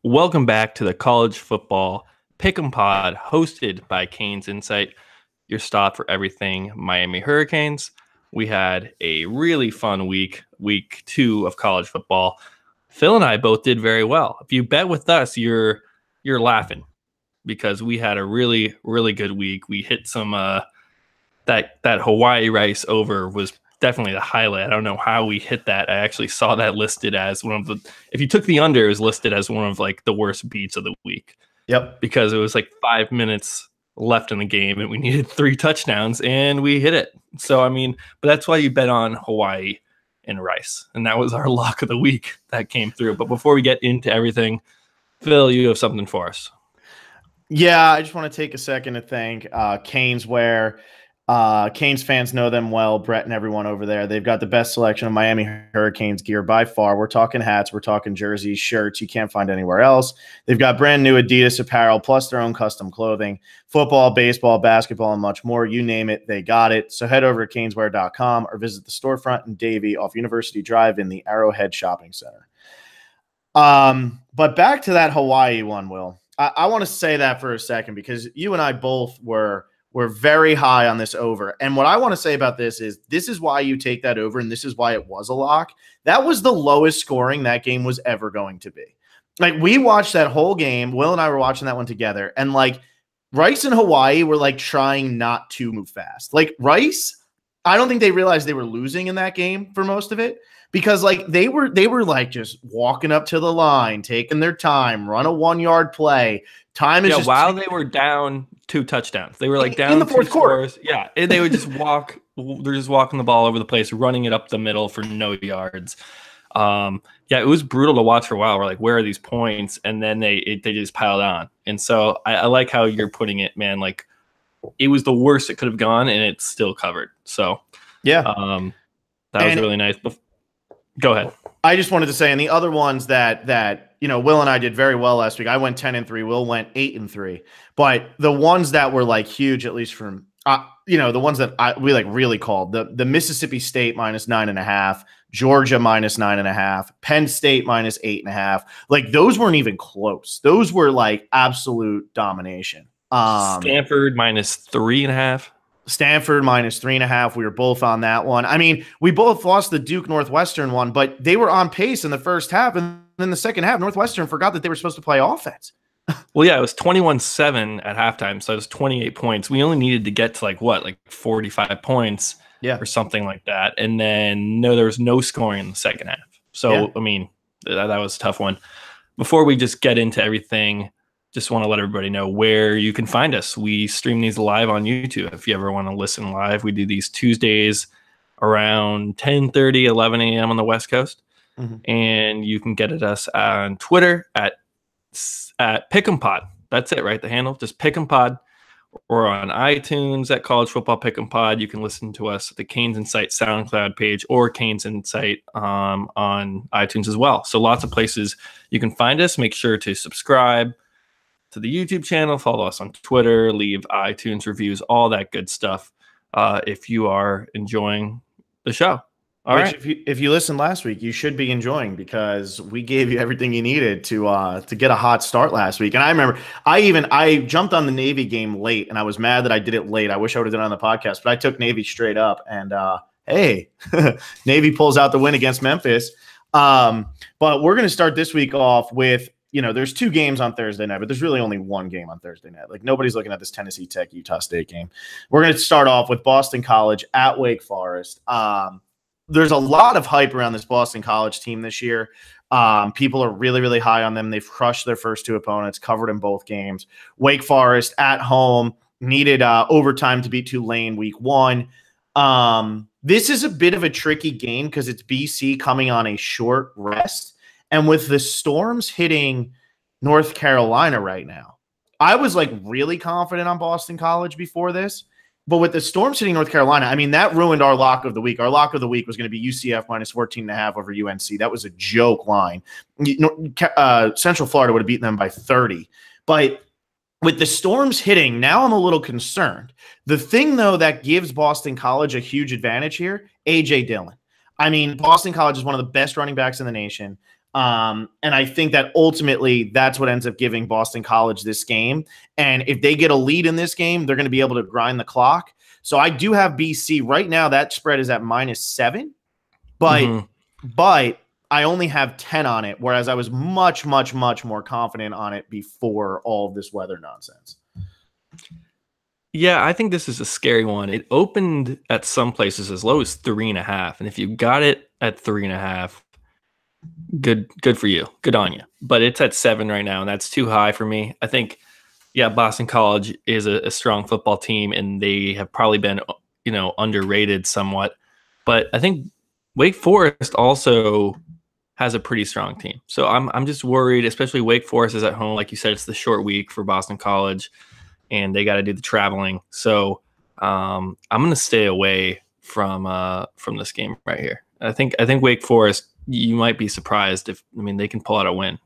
Welcome back to the College Football Pick'em Pod, hosted by Canes Insight, your stop for everything Miami Hurricanes. We had a really fun week 2 of college football. Phil and I both did very well. If you bet with us, you're laughing because we had a really good week. We hit some that Hawaii Rice over was definitely the highlight. I don't know how we hit that. I actually saw that listed as one of the, if you took the under, it was listed as one of like the worst beats of the week. Yep. Because it was like 5 minutes left in the game and we needed 3 touchdowns and we hit it. So, I mean, but that's why you bet on Hawaii and Rice. And that was our lock of the week that came through. But before we get into everything, Phil, you have something for us. Yeah, I just want to take a second to thank Canes Wear. Canes fans know them well, Brett and everyone over there. They've got the best selection of Miami Hurricanes gear by far. We're talking hats, we're talking jerseys, shirts you can't find anywhere else. They've got brand new Adidas apparel, plus their own custom clothing, football, baseball, basketball, and much more. You name it, they got it. So head over to caneswear.com or visit the storefront in Davie off University Drive in the Arrowhead Shopping Center. But back to that Hawaii one, Will. I want to say that for a second because you and I both were very high on this over. And what I want to say about this is why you take that over, and this is why it was a lock. That was the lowest scoring that game was ever going to be. Like, we watched that whole game. Will and I were watching that one together, and like Rice and Hawaii were like trying not to move fast. Like Rice, I don't think they realized they were losing in that game for most of it. Because like they were like just walking up to the line, taking their time, run a 1-yard play. Time is just while they were down 2 touchdowns. They were like down in the fourth quarter. Yeah, and they would just walk. They're just walking the ball over the place, running it up the middle for no yards. Yeah, it was brutal to watch for a while. We're like, where are these points? And then they just piled on. And so I like how you're putting it, man. Like, it was the worst it could have gone, and it's still covered. So yeah, that was really nice. Go ahead. I just wanted to say, and the other ones that Will and I did very well last week. I went 10-3. Will went 8-3. But the ones that were like huge, at least from the ones that we like really called the Mississippi State -9.5, Georgia -9.5, Penn State -8.5. Like, those weren't even close. Those were like absolute domination. Stanford -3.5. Stanford -3.5. We were both on that one. I mean, we both lost the Duke Northwestern one, but they were on pace in the first half. And then the second half, Northwestern forgot that they were supposed to play offense. Well, yeah, it was 21-7 at halftime. So it was 28 points. We only needed to get to like 45 points or something like that. And then there was no scoring in the second half. So, I mean, that was a tough one. Before we just get into everything, just want to let everybody know where you can find us. We stream these live on YouTube. If you ever want to listen live, we do these Tuesdays around 10:30, 11 a.m. on the West Coast. Mm-hmm. And you can get at us on Twitter at Pick'emPod. That's it, right? The handle, just Pick'emPod. Or on iTunes at College Football Pick'em You can listen to us at the Canes Insight SoundCloud page or Canes Insight on iTunes as well. So lots of places you can find us. Make sure to subscribe to the YouTube channel, follow us on Twitter, leave iTunes reviews, all that good stuff if you are enjoying the show. All right. If you listened last week, you should be enjoying, because we gave you everything you needed to get a hot start last week. And I remember I jumped on the Navy game late, and I was mad that I did it late. I wish I would have done it on the podcast, but I took Navy straight up, and hey, Navy pulls out the win against Memphis. But we're going to start this week off with, there's 2 games on Thursday night, but there's really only 1 game on Thursday night. Like, nobody's looking at this Tennessee Tech Utah State game. We're going to start off with Boston College at Wake Forest. There's a lot of hype around this Boston College team this year. People are really, really high on them. They've crushed their first 2 opponents, covered in both games. Wake Forest at home needed overtime to beat Tulane week 1. This is a bit of a tricky game because it's BC coming on a short rest. And with the storms hitting North Carolina right now, I was like really confident on Boston College before this. But with the storms hitting North Carolina, I mean, that ruined our lock of the week. Our lock of the week was going to be UCF -14.5 over UNC. That was a joke line. Central Florida would have beaten them by 30. But with the storms hitting, now I'm a little concerned. The thing, though, that gives Boston College a huge advantage here, A.J. Dillon. I mean, Boston College is one of the best running backs in the nation. And I think that ultimately that's what ends up giving Boston College this game. And if they get a lead in this game, they're going to be able to grind the clock. So I do have BC right now. That spread is at -7, but I only have 10 on it, whereas I was much, much, much more confident on it before all of this weather nonsense. Yeah, I think this is a scary one. It opened at some places as low as 3.5, and if you got it at 3.5, good for you. Good on you. But it's at 7 right now, and that's too high for me. I think, yeah, Boston College is a strong football team, and they have probably been, underrated somewhat. But I think Wake Forest also has a pretty strong team. So I'm just worried, especially Wake Forest is at home. Like you said, it's the short week for Boston College, and they got to do the traveling. So I'm going to stay away from this game right here. I think Wake Forest, you might be surprised they can pull out a win.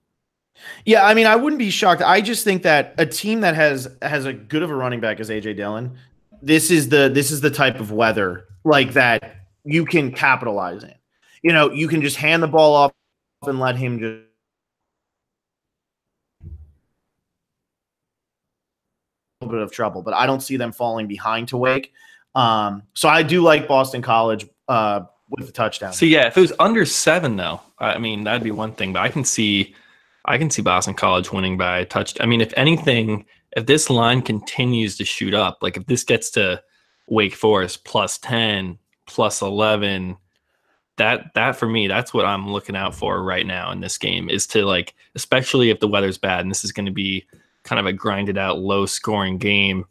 Yeah, I wouldn't be shocked. I just think that a team that has a good of a running back as AJ Dillon, this is the type of weather like that you can capitalize in. You can just hand the ball off and let him just a little bit of trouble, but I don't see them falling behind to Wake. So I do like Boston College with the touchdown. So yeah, if it was under 7 though, that'd be one thing, but I can see Boston College winning by a touchdown. If anything, if this line continues to shoot up, like if this gets to Wake Forest +10, +11, that for me, that's what I'm looking out for right now in this game, is to, especially if the weather's bad and this is going to be kind of a grinded out low scoring game,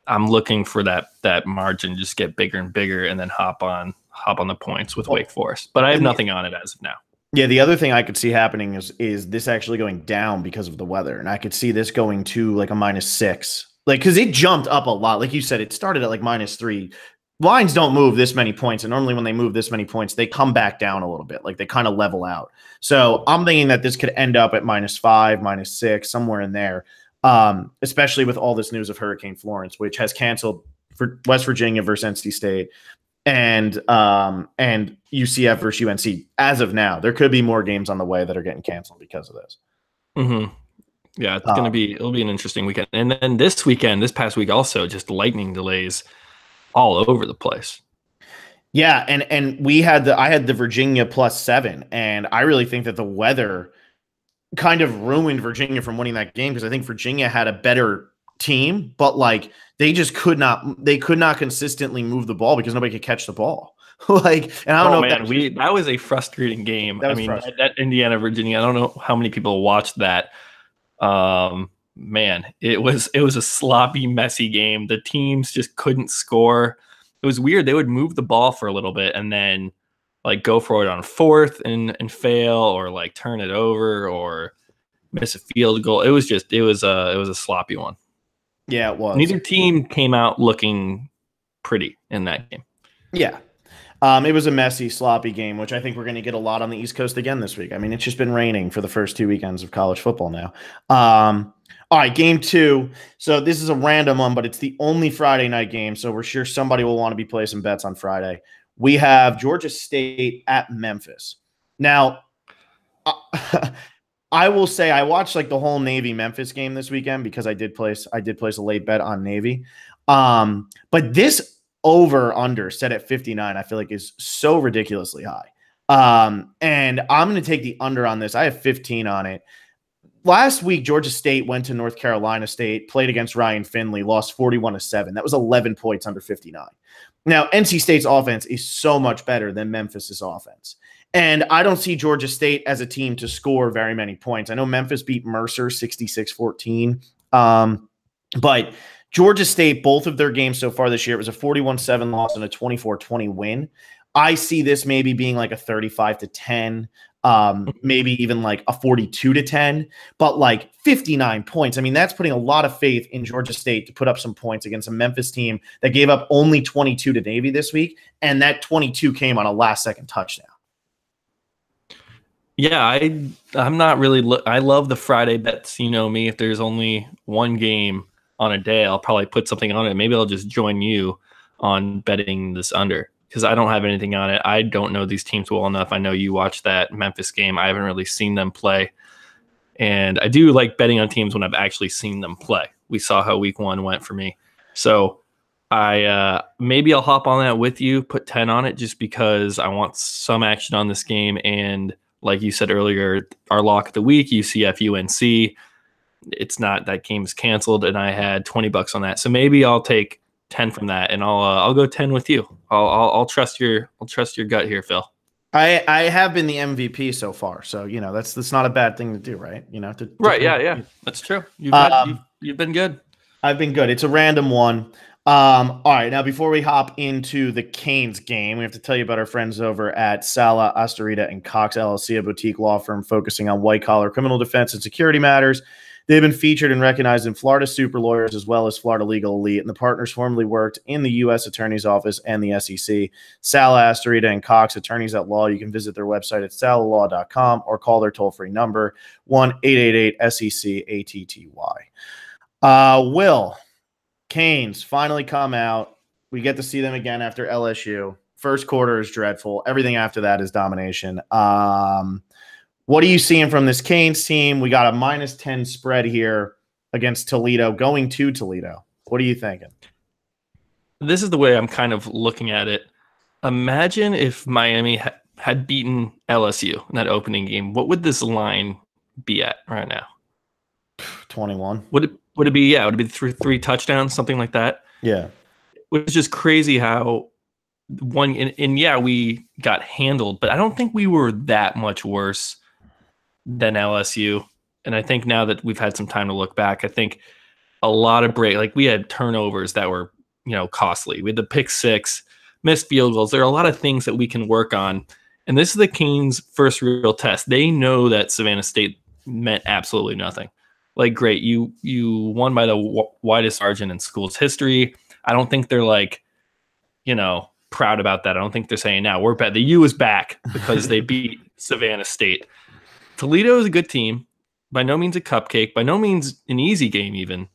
I'm looking for that margin just get bigger and bigger and then hop on the points with Wake Forest. But I have nothing on it as of now. Yeah, the other thing I could see happening is this actually going down because of the weather, and I could see this going to a -6, because it jumped up a lot. Like you said, it started at -3. Lines don't move this many points, and normally when they move this many points, they come back down a little bit, like they kind of level out. So I'm thinking that this could end up at -5, -6, somewhere in there, especially with all this news of Hurricane Florence, which has canceled for West Virginia versus NC State. And UCF versus UNC. As of now, there could be more games on the way that are getting canceled because of this. Mm-hmm. Yeah, it'll be an interesting weekend. And then this past week also, just lightning delays all over the place. Yeah, and I had the Virginia +7, and I really think that the weather kind of ruined Virginia from winning that game, because I think Virginia had a better team, but they just could not consistently move the ball because nobody could catch the ball. And I don't know, man, that was a frustrating game. That Indiana Virginia, I don't know how many people watched that. Man, it was a sloppy, messy game. The teams just couldn't score. It was weird. They would move the ball for a little bit and then go for it on 4th and fail, or turn it over or miss a field goal. It was a sloppy one. Yeah, it was. Neither team came out looking pretty in that game. Yeah. It was a messy, sloppy game, which I think we're going to get a lot on the East Coast again this week. It's just been raining for the first 2 weekends of college football now. All right, game 2. So this is a random one, but it's the only Friday night game, so we're sure somebody will want to be placing bets on Friday. We have Georgia State at Memphis. Now, I will say I watched the whole Navy-Memphis game this weekend because I did place a late bet on Navy. But this over-under set at 59, I feel like is so ridiculously high. And I'm going to take the under on this. I have 15 on it. Last week, Georgia State went to North Carolina State, played against Ryan Finley, lost 41-7. That was 11 points under 59. Now, NC State's offense is so much better than Memphis's offense. And I don't see Georgia State as a team to score very many points. I know Memphis beat Mercer 66-14. But Georgia State, both of their games so far this year, it was a 41-7 loss and a 24-20 win. I see this maybe being a 35-10, maybe even a 42-10, but 59 points. That's putting a lot of faith in Georgia State to put up some points against a Memphis team that gave up only 22 to Navy this week. And that 22 came on a last-second touchdown. Yeah, I'm not really I love the Friday bets. You know me, if there's only one game on a day, I'll probably put something on it. Maybe I'll just join you on betting this under, because I don't have anything on it. I don't know these teams well enough. I know you watched that Memphis game. I haven't really seen them play. And I do like betting on teams when I've actually seen them play. We saw how week 1 went for me. So maybe I'll hop on that with you, put 10 on it just because I want some action on this game. And like you said earlier, our lock of the week, UCF UNC, it's not, that game is canceled, and I had $20 on that. So maybe I'll take 10 from that, and I'll go 10 with you. I'll trust your gut here, Phil. I have been the MVP so far, so that's not a bad thing to do, right? Yeah, that's true. You've been good. I've been good. It's a random one. All right, now before we hop into the Canes game, we have to tell you about our friends over at Sala, Astorita, and Cox LLC, a boutique law firm focusing on white-collar criminal defense and security matters. They've been featured and recognized in Florida Super Lawyers as well as Florida Legal Elite, and the partners formerly worked in the U.S. Attorney's Office and the SEC. Sala, Astorita, and Cox, attorneys at law. You can visit their website at salalaw.com or call their toll-free number, 1-888-SEC-ATTY. Will, Canes finally come out. We get to see them again after LSU. First quarter is dreadful. Everything after that is domination. What are you seeing from this Canes team? We got a -10 spread here against Toledo, going to Toledo. What are you thinking? This is the way I'm kind of looking at it. Imagine if Miami had beaten LSU in that opening game. What would this line be at right now? 21. Would it be? Yeah, would it be three touchdowns, something like that? Yeah. Which is just crazy how we got handled, but I don't think we were that much worse than LSU. And I think now that we've had some time to look back, I think a lot of we had turnovers that were, costly. We had the pick 6, missed field goals. There are a lot of things that we can work on. And this is the Canes' first real test. They know that Savannah State meant absolutely nothing. Like, great, you won by the widest margin in school's history. I don't think they're proud about that. I don't think they're saying, now we're bad. The U is back because they beat Savannah State. Toledo is a good team, by no means a cupcake, by no means an easy game even,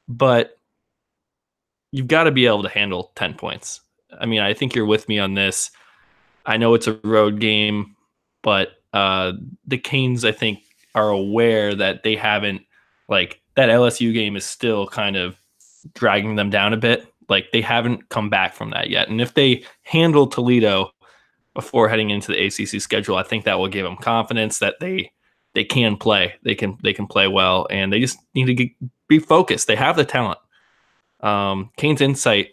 but you've got to be able to handle 10 points. I mean, I think you're with me on this. I know it's a road game, but the Canes, I think, are aware that they haven't, that LSU game is still kind of dragging them down a bit. They haven't come back from that yet. And if they handle Toledo before heading into the ACC schedule, I think that will give them confidence that they can play. They can play well, and they just need to be focused. They have the talent. Canes Insight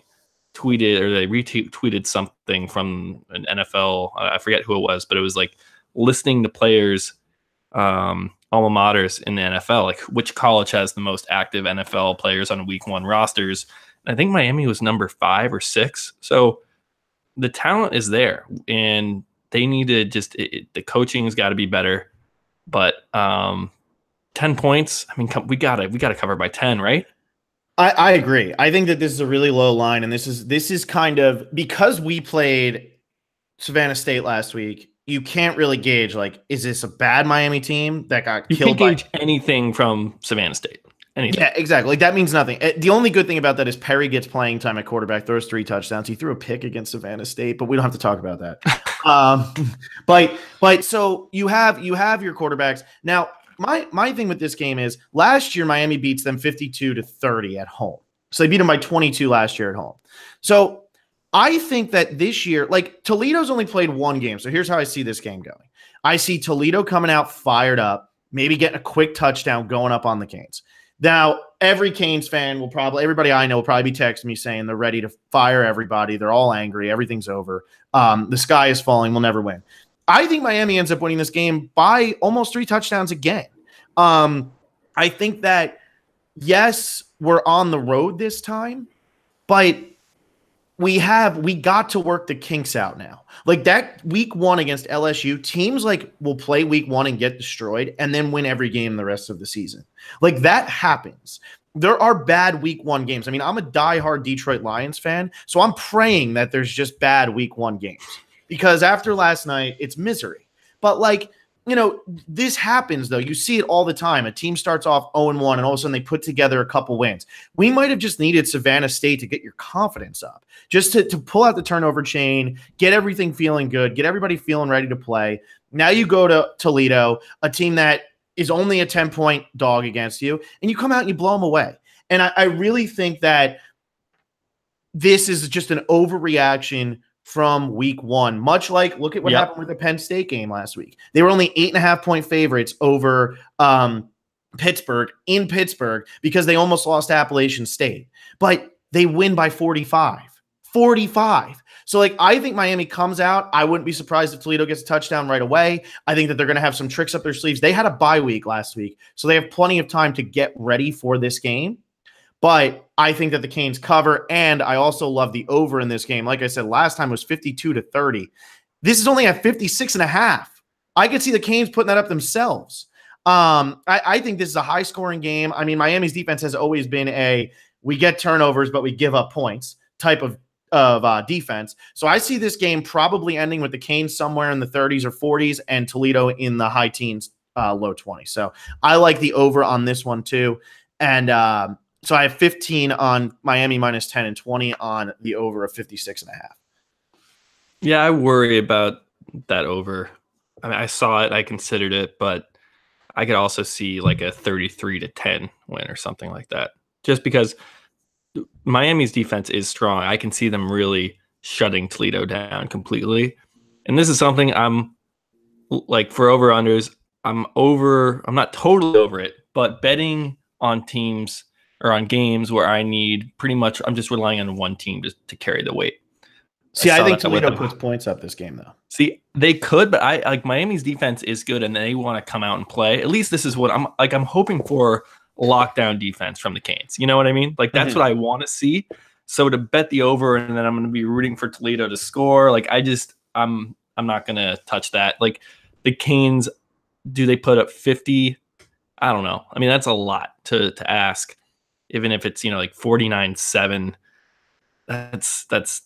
tweeted, or they retweeted something from an NFL. I forget who it was, but it was listening to players, alma maters in the NFL, which college has the most active NFL players on week 1 rosters. And I think Miami was number 5 or 6. So the talent is there, and they need to the coaching has got to be better. But 10 points, I mean, we gotta cover by 10, right? I agree. I think that this is a really low line, and this is kind of, because we played Savannah State last week, you can't really gauge, is this a bad Miami team that got killed? You can't gauge anything from Savannah State. Anything. Yeah, exactly. That means nothing. The only good thing about that is Perry gets playing time at quarterback, throws 3 touchdowns. He threw a pick against Savannah State, but we don't have to talk about that. But so you have your quarterbacks. Now, my thing with this game is last year Miami beats them 52-30 at home. So they beat them by 22 last year at home. So I think that this year, Toledo's only played 1 game. So here's how I see this game going. I see Toledo coming out fired up, maybe getting a quick touchdown going up on the Canes. Now, every Canes fan everybody I know will probably be texting me saying they're ready to fire everybody. They're all angry. Everything's over. The sky is falling. We'll never win. I think Miami ends up winning this game by almost 3 touchdowns again. I think that, yes, we're on the road this time, but we got to work the kinks out now. That week 1 against LSU, teams will play week 1 and get destroyed and then win every game the rest of the season. That happens. There are bad week 1 games. I mean, I'm a diehard Detroit Lions fan, so I'm praying that there's just bad week 1 games, because after last night, it's misery. But this happens, though. You see it all the time. A team starts off 0-1, and all of a sudden they put together a couple wins. We might have just needed Savannah State to get your confidence up, just to pull out the turnover chain, get everything feeling good, get everybody feeling ready to play. Now you go to Toledo, a team that is only a 10-point dog against you, and you come out and you blow them away. And I really think that this is just an overreaction from week one, much like look at what happened with the Penn State game last week. They were only 8.5-point favorites over Pittsburgh in Pittsburgh because they almost lost to Appalachian State, but they win by 45. So I think Miami comes out. I wouldn't be surprised if Toledo gets a touchdown right away. I think that they're going to have some tricks up their sleeves. They had a bye week last week, so they have plenty of time to get ready for this game. But I think that the Canes cover, and I also love the over in this game. Like I said, last time was 52-30. This is only at 56.5. I could see the Canes putting that up themselves. I think this is a high-scoring game. I mean, Miami's defense has always been we get turnovers, but we give up points type of defense. So I see this game probably ending with the Canes somewhere in the 30s or 40s and Toledo in the high teens, low 20s. So I like the over on this one too. And so I have 15 on Miami minus 10 and 20 on the over of 56.5. Yeah, I worry about that over. I mean, I saw it, I considered it, but I could also see like a 33-10 win or something like that. Just because Miami's defense is strong. I can see them really shutting Toledo down completely. And this is something I'm like for over-unders, I'm not totally over it, but betting on teams or on games where I need pretty much, I'm just relying on one team to carry the weight. See, I think Toledo puts points up this game, though. See, they could, but I like Miami's defense is good, and they want to come out and play. At least this is what I'm hoping for, lockdown defense from the Canes. You know what I mean? Like that's what I want to see. So to bet the over, and then I'm going to be rooting for Toledo to score. Like I'm not going to touch that. Like the Canes, do they put up 50? I don't know. I mean, that's a lot to ask. Even if it's, like 49-7, that's, does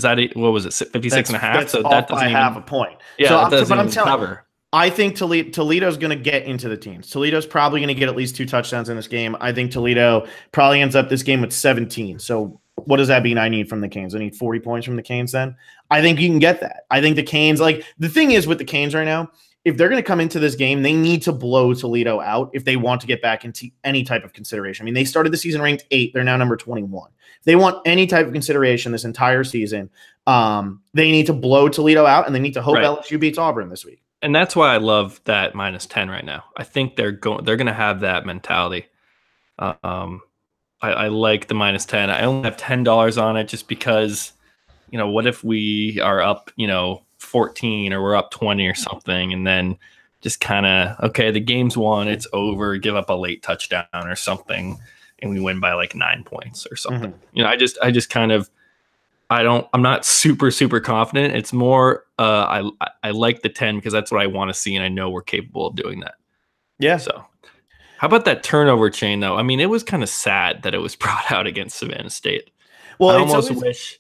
that, what was it? 56.5. So that doesn't even half a point. Yeah. So that doesn't I'm even cover. I think Toledo's going to get into the teens. Toledo's probably going to get at least 2 touchdowns in this game. I think Toledo probably ends up this game with 17. So what does that mean I need from the Canes? I need 40 points from the Canes then? I think you can get that. I think the Canes, the thing is with the Canes right now, if they're going to come into this game, they need to blow Toledo out if they want to get back into any type of consideration. I mean, they started the season ranked 8. They're now number 21. If they want any type of consideration this entire season, they need to blow Toledo out, and they need to hope LSU beats Auburn this week. And that's why I love that minus 10 right now. I think they're going to have that mentality. I like the minus 10. I only have $10 on it just because, what if we are up, 14 or we're up 20 or something, and then just kind of, okay, the game's won, it's over, give up a late touchdown or something, and we win by like 9 points or something. I just kind of, I'm not super confident. It's more I like the 10 because that's what I want to see, and I know we're capable of doing that. Yeah. So how about that turnover chain though? I mean, it was kind of sad that it was brought out against Savannah State. Well, I almost wish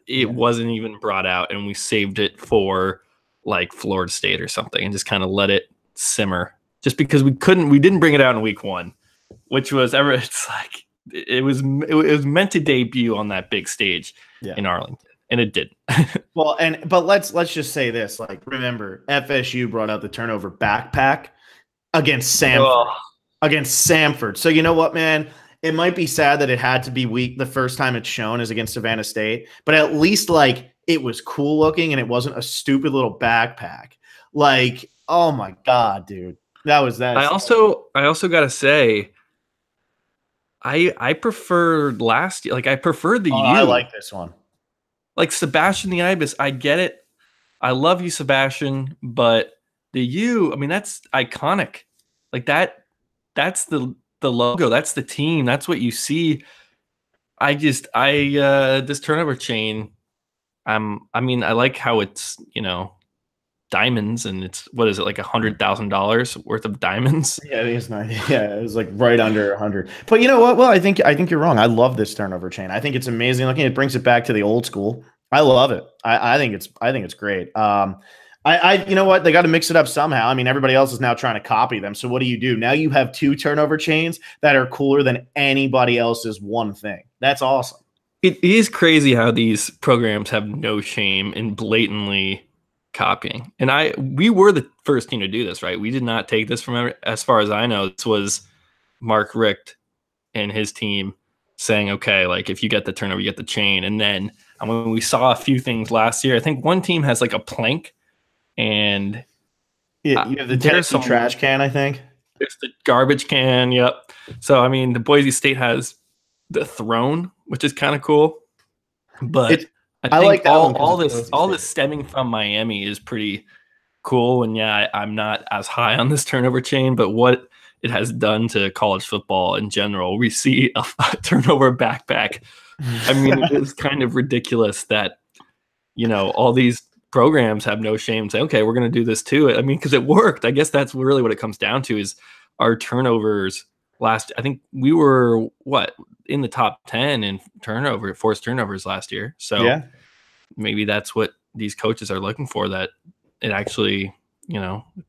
it wasn't even brought out and we saved it for like Florida State or something and just kind of let it simmer, just because we didn't bring it out in week 1, which was it was meant to debut on that big stage in Arlington, and it didn't. But let's just say this, remember FSU brought out the turnover backpack against Samford. So you know what, man? It might be sad that it had to be weak the first time it's shown is against Savannah State, but at least it was cool looking and it wasn't a stupid little backpack. Oh my God, dude. That was that. I also got to say, I preferred last year. I preferred the U. I like this one. Sebastian the Ibis, I get it. I love you, Sebastian, but the U, I mean, that's iconic. That's the logo, that's the team, that's what you see. This turnover chain, I mean, I like how it's, diamonds, and it's, what is it, like $100,000 worth of diamonds? Yeah, it is nice. Yeah, it was right under 100. But you know what? Well, I think you're wrong. I love this turnover chain. I think it's amazing looking. It brings it back to the old school. I love it. I think it's great. You know what? They got to mix it up somehow. I mean, everybody else is now trying to copy them. So what do? Now you have 2 turnover chains that are cooler than anybody else's one thing. That's awesome. It is crazy how these programs have no shame in blatantly copying. And we were the first team to do this, right? We did not take this from, as far as I know, this was Mark Richt and his team saying, okay, like if you get the turnover, you get the chain. And then when we saw a few things last year, I think one team has like a plank. And yeah, you have the Tennessee trash can, I think. There's the garbage can, yep. So, I mean, the Boise State has the throne, which is kind of cool. But I think like all this stemming from Miami is pretty cool. And yeah, I'm not as high on this turnover chain, but what it has done to college football in general, we see a turnover backpack. I mean, it is kind of ridiculous that, all these programs have no shame saying, okay, we're going to do this too. I mean, because it worked. I guess that's really what it comes down to is our turnovers I think we were in the top 10 in forced turnovers last year. So yeah, maybe that's what these coaches are looking for, that it actually,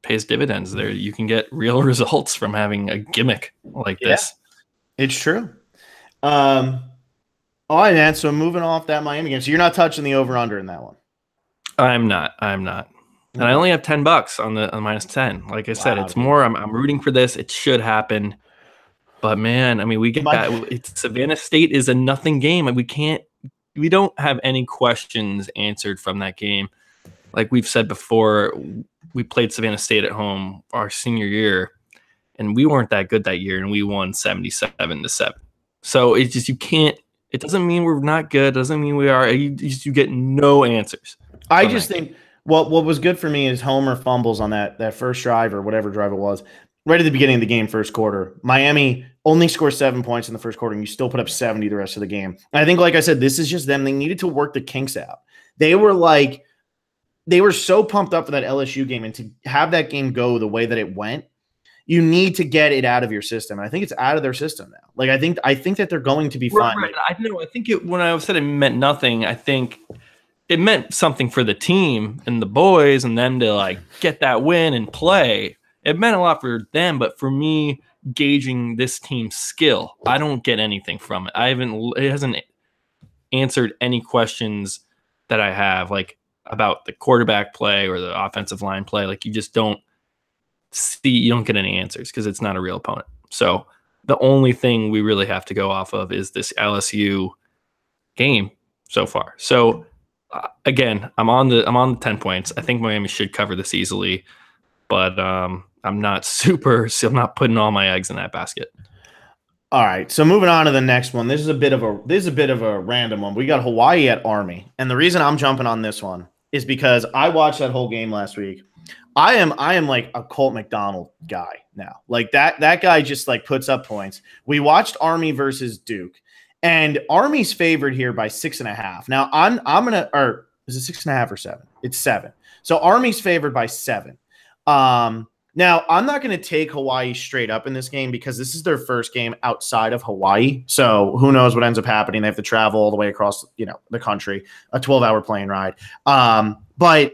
pays dividends there. You can get real results from having a gimmick like this. It's true. All right, man. So moving off that Miami game. So you're not touching the over-under in that one. I'm not. And I only have $10 on the -10. Like I said, it's more. I'm rooting for this. It should happen. But man, I mean, Savannah State is a nothing game, and we don't have any questions answered from that game. Like we've said before, we played Savannah State at home our senior year, and we weren't that good that year, and we won 77-7. So it's just It doesn't mean we're not good. It doesn't mean we are. You get no answers. I just think what was good for me is Homer fumbles on that first drive or whatever drive it was, right at the beginning of the game, first quarter. Miami only scores 7 points in the first quarter, and you still put up 70 the rest of the game. And I think, like I said, this is just them. They needed to work the kinks out. They were so pumped up for that LSU game, and to have that game go the way that it went, you need to get it out of your system. And I think it's out of their system now. Like I think that they're going to be fine. Right. I think when I said it meant nothing, I think it meant something for the team and the boys and them to get that win and play. It meant a lot for them, but for me, gauging this team's skill, I don't get anything from it. It hasn't answered any questions that I have about the quarterback play or the offensive line play. You just don't you don't get any answers because it's not a real opponent. So the only thing we really have to go off of is this LSU game so far. So again, I'm on the 10 points. I think Miami should cover this easily, but I'm not putting all my eggs in that basket. All right, so moving on to the next one. This is a bit of a random one. We got Hawaii at Army, and the reason I'm jumping on this one is because I watched that whole game last week. I am like a Colt McDonald guy now. That guy just puts up points. We watched Army versus Duke, and Army's favored here by 6.5. Now or is it 6.5 or 7? It's 7. So Army's favored by 7. Now I'm not going to take Hawaii straight up in this game because this is their first game outside of Hawaii. So who knows what ends up happening? They have to travel all the way across, the country, a 12-hour plane ride. But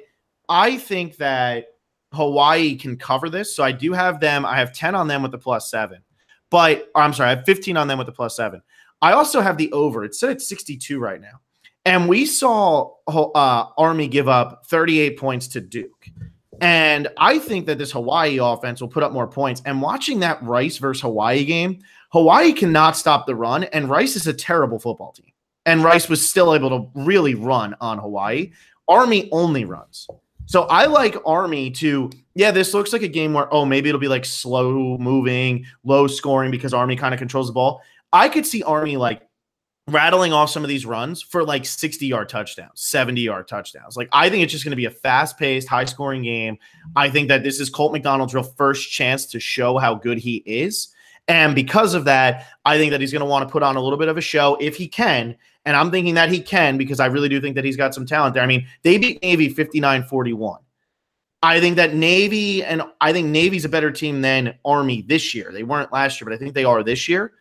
I think that Hawaii can cover this. So I do have them. I have 10 on them with the +7. But I'm sorry, I have 15 on them with the +7. I also have the over. It's set at 62 right now. And we saw Army give up 38 points to Duke. And I think that this Hawaii offense will put up more points. And watching that Rice versus Hawaii game, Hawaii cannot stop the run. And Rice is a terrible football team. And Rice was still able to really run on Hawaii. Army only runs. So I like Army to, this looks like a game where, maybe it'll be slow moving, low scoring because Army kind of controls the ball. I could see Army rattling off some of these runs for 60-yard touchdowns, 70-yard touchdowns. I think it's just going to be a fast-paced, high-scoring game. I think that this is Colt McDonald's real first chance to show how good he is. And because of that, I think that he's going to want to put on a little bit of a show if he can. And I'm thinking that he can because I really do think that he's got some talent there. I mean, they beat Navy 59-41. I think Navy's a better team than Army this year. They weren't last year, but I think they are this year.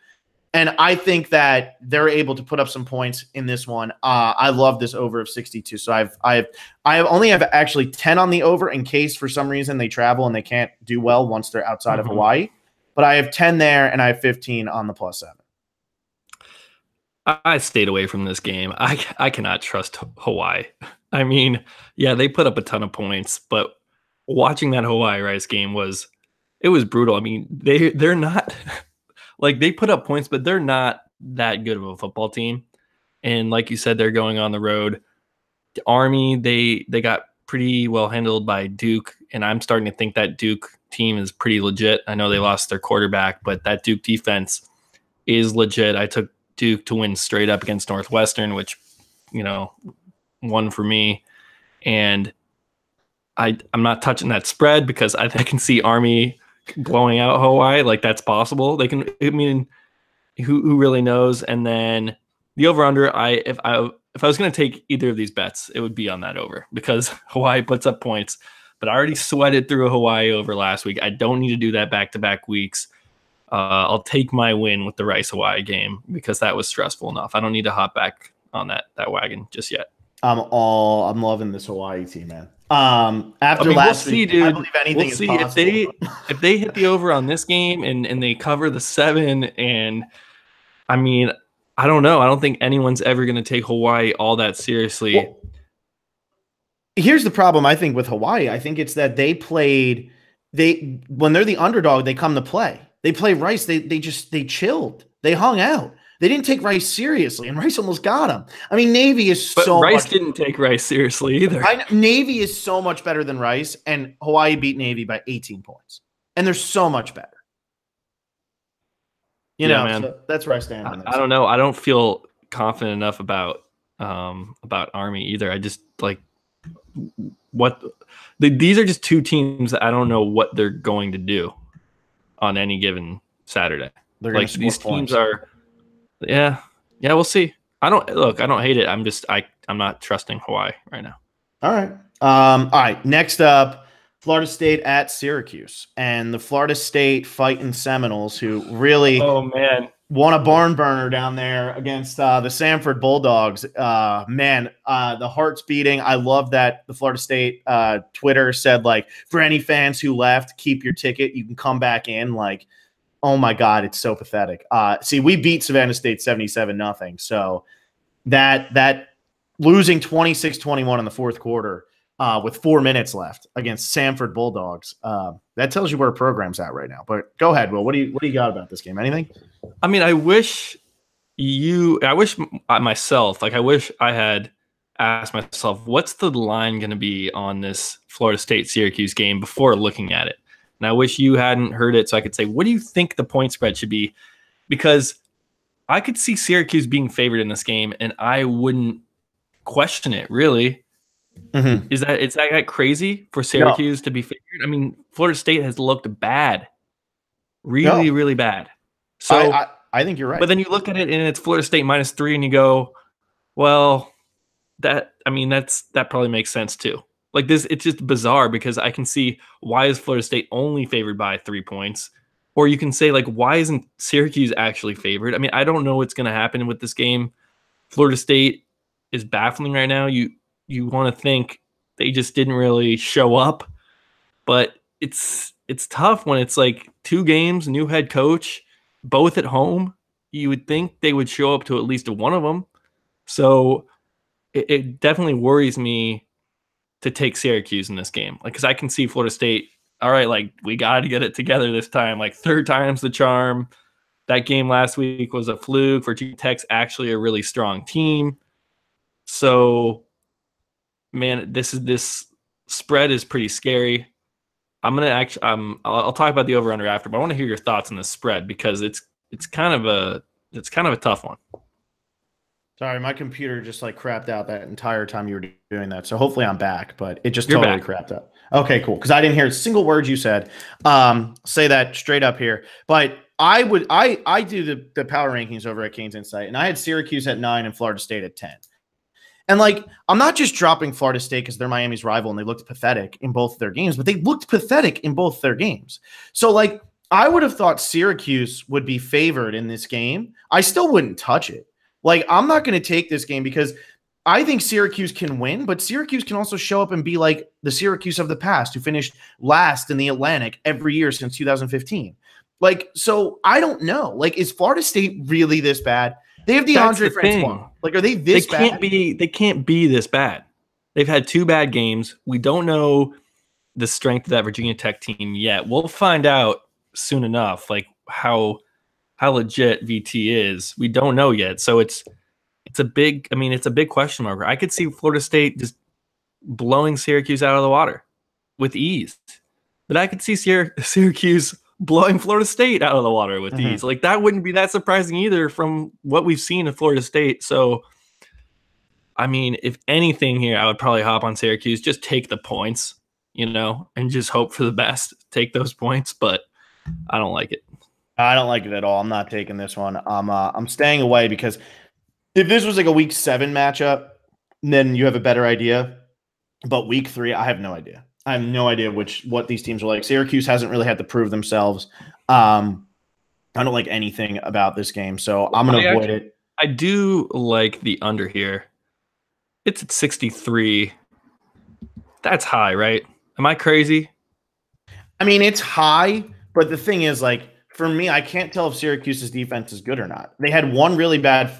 And I think that they're able to put up some points in this one. I love this over of 62. So I only have actually 10 on the over in case for some reason they travel and they can't do well once they're outside of Hawaii. But I have 10 there and I have 15 on the +7. I stayed away from this game. I cannot trust Hawaii. I mean, yeah, they put up a ton of points, but watching that Hawaii Rice game was brutal. I mean, they're not like they put up points, but they're not that good of a football team. And like you said, they're going on the road. The Army, they got pretty well handled by Duke, and I'm starting to think that Duke team is pretty legit. I know they lost their quarterback, but that Duke defense is legit. I took Duke to win straight up against Northwestern, which, won for me. And I'm not touching that spread because I can see Army blowing out Hawaii. Like, that's possible. They can, I mean, who really knows? And then the over-under, if I was going to take either of these bets, it would be on that over because Hawaii puts up points. But I already sweated through a Hawaii over last week. I don't need to do that back-to-back weeks. I'll take my win with the Rice Hawaii game because that was stressful enough. I don't need to hop back on that wagon just yet. I'm loving this Hawaii team, man. After last week, dude. I believe anything is possible. If they hit the over on this game and they cover the 7, and I mean, I don't know. I don't think anyone's ever going to take Hawaii all that seriously. Well, here's the problem, I think, with Hawaii. I think it's that when they're the underdog, they come to play. They play Rice. They chilled. They hung out. They didn't take Rice seriously, and Rice almost got them. I mean, Navy is Rice didn't take Rice seriously either. Navy is so much better than Rice, and Hawaii beat Navy by 18 points, and they're so much better. Man. So that's where I stand on this. I don't know. I don't feel confident enough about Army either. I just these are just two teams that I don't know what they're going to do on any given Saturday. They're like these teams are. Yeah, we'll see. I don't hate it. I'm not trusting Hawaii right now. All right. All right. Next up, Florida State at Syracuse, and the Florida State Fighting Seminoles, who really won a barn burner down there against the Samford Bulldogs. The heart's beating. I love that the Florida State Twitter said, for any fans who left, keep your ticket. You can come back in. Oh my God, it's so pathetic. See, we beat Savannah State 77-0. So that losing 26-21 in the fourth quarter with 4 minutes left against Samford Bulldogs, that tells you where a program's at right now. But go ahead, Will. What do you got about this game? Anything? I mean, I wish myself, I wish I had asked myself, what's the line going to be on this Florida State Syracuse game before looking at it? And I wish you hadn't heard it so I could say, what do you think the point spread should be? Because I could see Syracuse being favored in this game, and I wouldn't question it, really. Mm-hmm. Is that crazy for Syracuse to be favored? I mean, Florida State has looked bad. Really bad. So I think you're right. But then you look at it, and it's Florida State -3, and you go, well, that probably makes sense too. It's just bizarre because I can see why is Florida State only favored by 3 points? Or you can say, why isn't Syracuse actually favored? I mean, I don't know what's going to happen with this game. Florida State is baffling right now. You want to think they just didn't really show up. But it's tough when it's 2 games, new head coach, both at home. You would think they would show up to at least one of them. So it definitely worries me to take Syracuse in this game. Because I can see Florida State, all right, we got to get it together this time. Third time's the charm. That game last week was a fluke. Virginia Tech's actually a really strong team. So, man, this spread is pretty scary. I'll talk about the over-under after, but I want to hear your thoughts on this spread because it's kind of a tough one. Sorry, my computer just crapped out that entire time you were doing that. So hopefully I'm back, but it just totally crapped out. Okay, cool. Because I didn't hear a single word you said. Say that straight up here. But I do the power rankings over at Canes Insight, and I had Syracuse at 9 and Florida State at 10. And I'm not just dropping Florida State because they're Miami's rival and they looked pathetic in both their games, but they looked pathetic in both their games. So I would have thought Syracuse would be favored in this game. I still wouldn't touch it. Like, I'm not going to take this game because I think Syracuse can win, but Syracuse can also show up and be like the Syracuse of the past who finished last in the Atlantic every year since 2015. Like, so I don't know. Like, is Florida State really this bad? They have DeAndre Francois. Like, are they this bad? They can't be this bad. They've had 2 bad games. We don't know the strength of that Virginia Tech team yet. We'll find out soon enough, like how legit VT is. We don't know yet. So it's a big question mark. I could see Florida State just blowing Syracuse out of the water with ease. But I could see Syracuse blowing Florida State out of the water with ease. Like, that wouldn't be that surprising either from what we've seen in Florida State. So, I mean, if anything here, I would probably hop on Syracuse, just take the points, and just hope for the best. Take those points, but I don't like it. I don't like it at all. I'm not taking this one. I'm staying away because if this was like a week 7 matchup, then you have a better idea. But week 3, I have no idea. I have no idea what these teams are like. Syracuse hasn't really had to prove themselves. I don't like anything about this game, so I'm going to avoid it. I do like the under here. It's at 63. That's high, right? Am I crazy? I mean, it's high, but the thing is, like, for me, I can't tell if Syracuse's defense is good or not. They had one really bad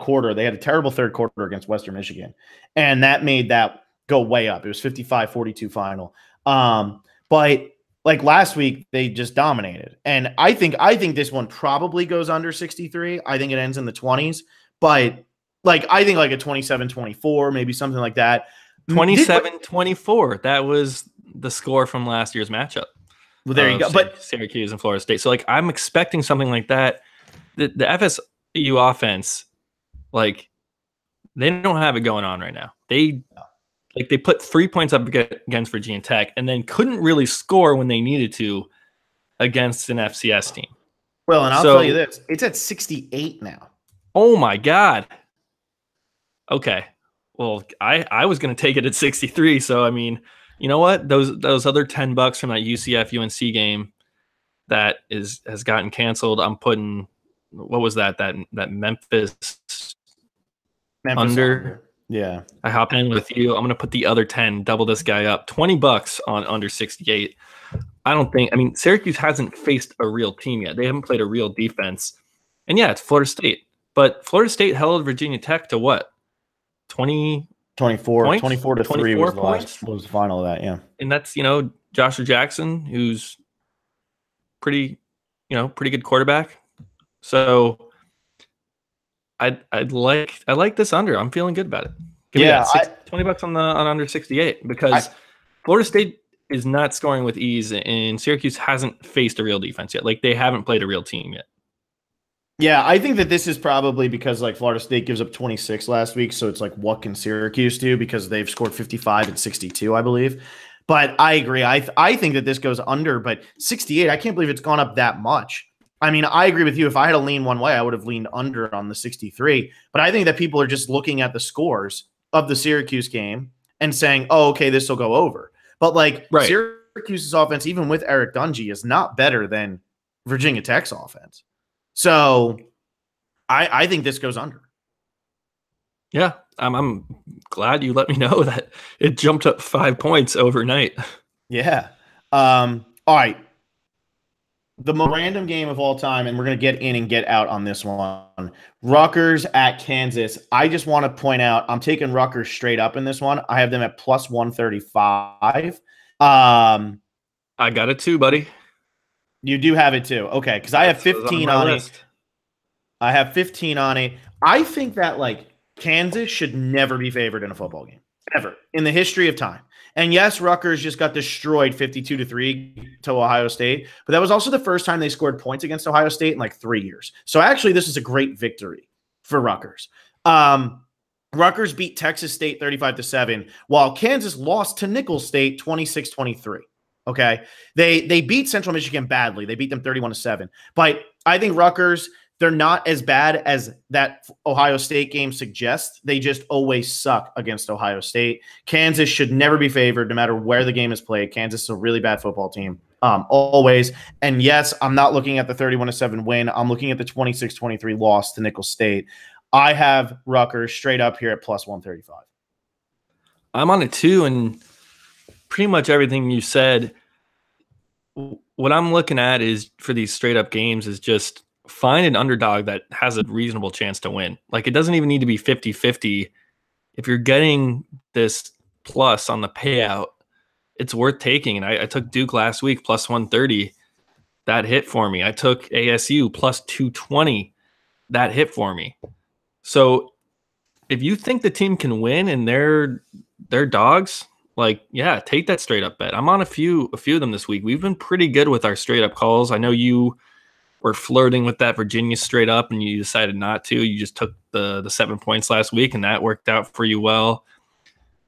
quarter. They had a terrible third quarter against Western Michigan, and that made that go way up. It was 55-42 final. But like last week, they just dominated. And I think this one probably goes under 63. I think it ends in the 20s. But I think like a 27-24, maybe something like that. 27-24. That was the score from last year's matchup. Well, there you go. But Syracuse and Florida State. So like I'm expecting something like that. The FSU offense, like, they don't have it going on right now. They put 3 points up against Virginia Tech and then couldn't really score when they needed to against an FCS team. Well, and I'll tell you this, it's at 68 now. Oh my God. Okay. Well, I was going to take it at 63. So, I mean, you know what? Those other $10 from that UCF UNC game that has gotten canceled. I'm putting, what was that Memphis under. Yeah. I hop in with you. I'm going to put the other 10, double this guy up. $20 on under 68. Syracuse hasn't faced a real team yet. They haven't played a real defense. And yeah, it's Florida State. But Florida State held Virginia Tech to what? 24 points? 24-3 was the final of that, yeah. And that's, Joshua Jackson, who's pretty good quarterback. So I like this under. I'm feeling good about it. Give me $20 on under 68 because Florida State is not scoring with ease, and Syracuse hasn't faced a real defense yet. Like, they haven't played a real team yet. Yeah, I think that this is probably because like Florida State gives up 26 last week, so it's like, what can Syracuse do? Because they've scored 55 and 62, I believe. But I agree. I think that this goes under, but 68, I can't believe it's gone up that much. I mean, I agree with you. If I had to lean one way, I would have leaned under on the 63. But I think that people are just looking at the scores of the Syracuse game and saying, oh, okay, this will go over. But Syracuse's offense, even with Eric Dungey, is not better than Virginia Tech's offense. So I think this goes under. Yeah, I'm glad you let me know that it jumped up 5 points overnight. Yeah. All right. The most random game of all time, and we're going to get in and get out on this one. Rutgers at Kansas. I just want to point out, I'm taking Rutgers straight up in this one. I have them at plus 135. I got it too, buddy. You do have it too. Okay, because I have 15 on it. I have 15 on it. I think that Kansas should never be favored in a football game, ever, in the history of time. And yes, Rutgers just got destroyed 52-3 to Ohio State, but that was also the first time they scored points against Ohio State in 3 years. So actually, this is a great victory for Rutgers. Rutgers beat Texas State 35-7, while Kansas lost to Nicholls State 26-23. Okay, they beat Central Michigan badly. They beat them 31-7. But I think Rutgers, they're not as bad as that Ohio State game suggests. They just always suck against Ohio State. Kansas should never be favored, no matter where the game is played. Kansas is a really bad football team. always. And yes, I'm not looking at the 31-7 win. I'm looking at the 26-23 loss to Nicholls State. I have Rutgers straight up here at plus 135. I'm on it too, and pretty much everything you said. What I'm looking at is for these straight up games is just find an underdog that has a reasonable chance to win. Like, it doesn't even need to be 50-50. If you're getting this plus on the payout, it's worth taking. And I took Duke last week plus 130. That hit for me. I took ASU plus 220. That hit for me. So if you think the team can win and they're dogs, like, yeah, take that straight up bet. I'm on a few of them this week. We've been pretty good with our straight up calls. I know you were flirting with that Virginia straight up and you decided not to. You just took the 7 points last week and that worked out for you well.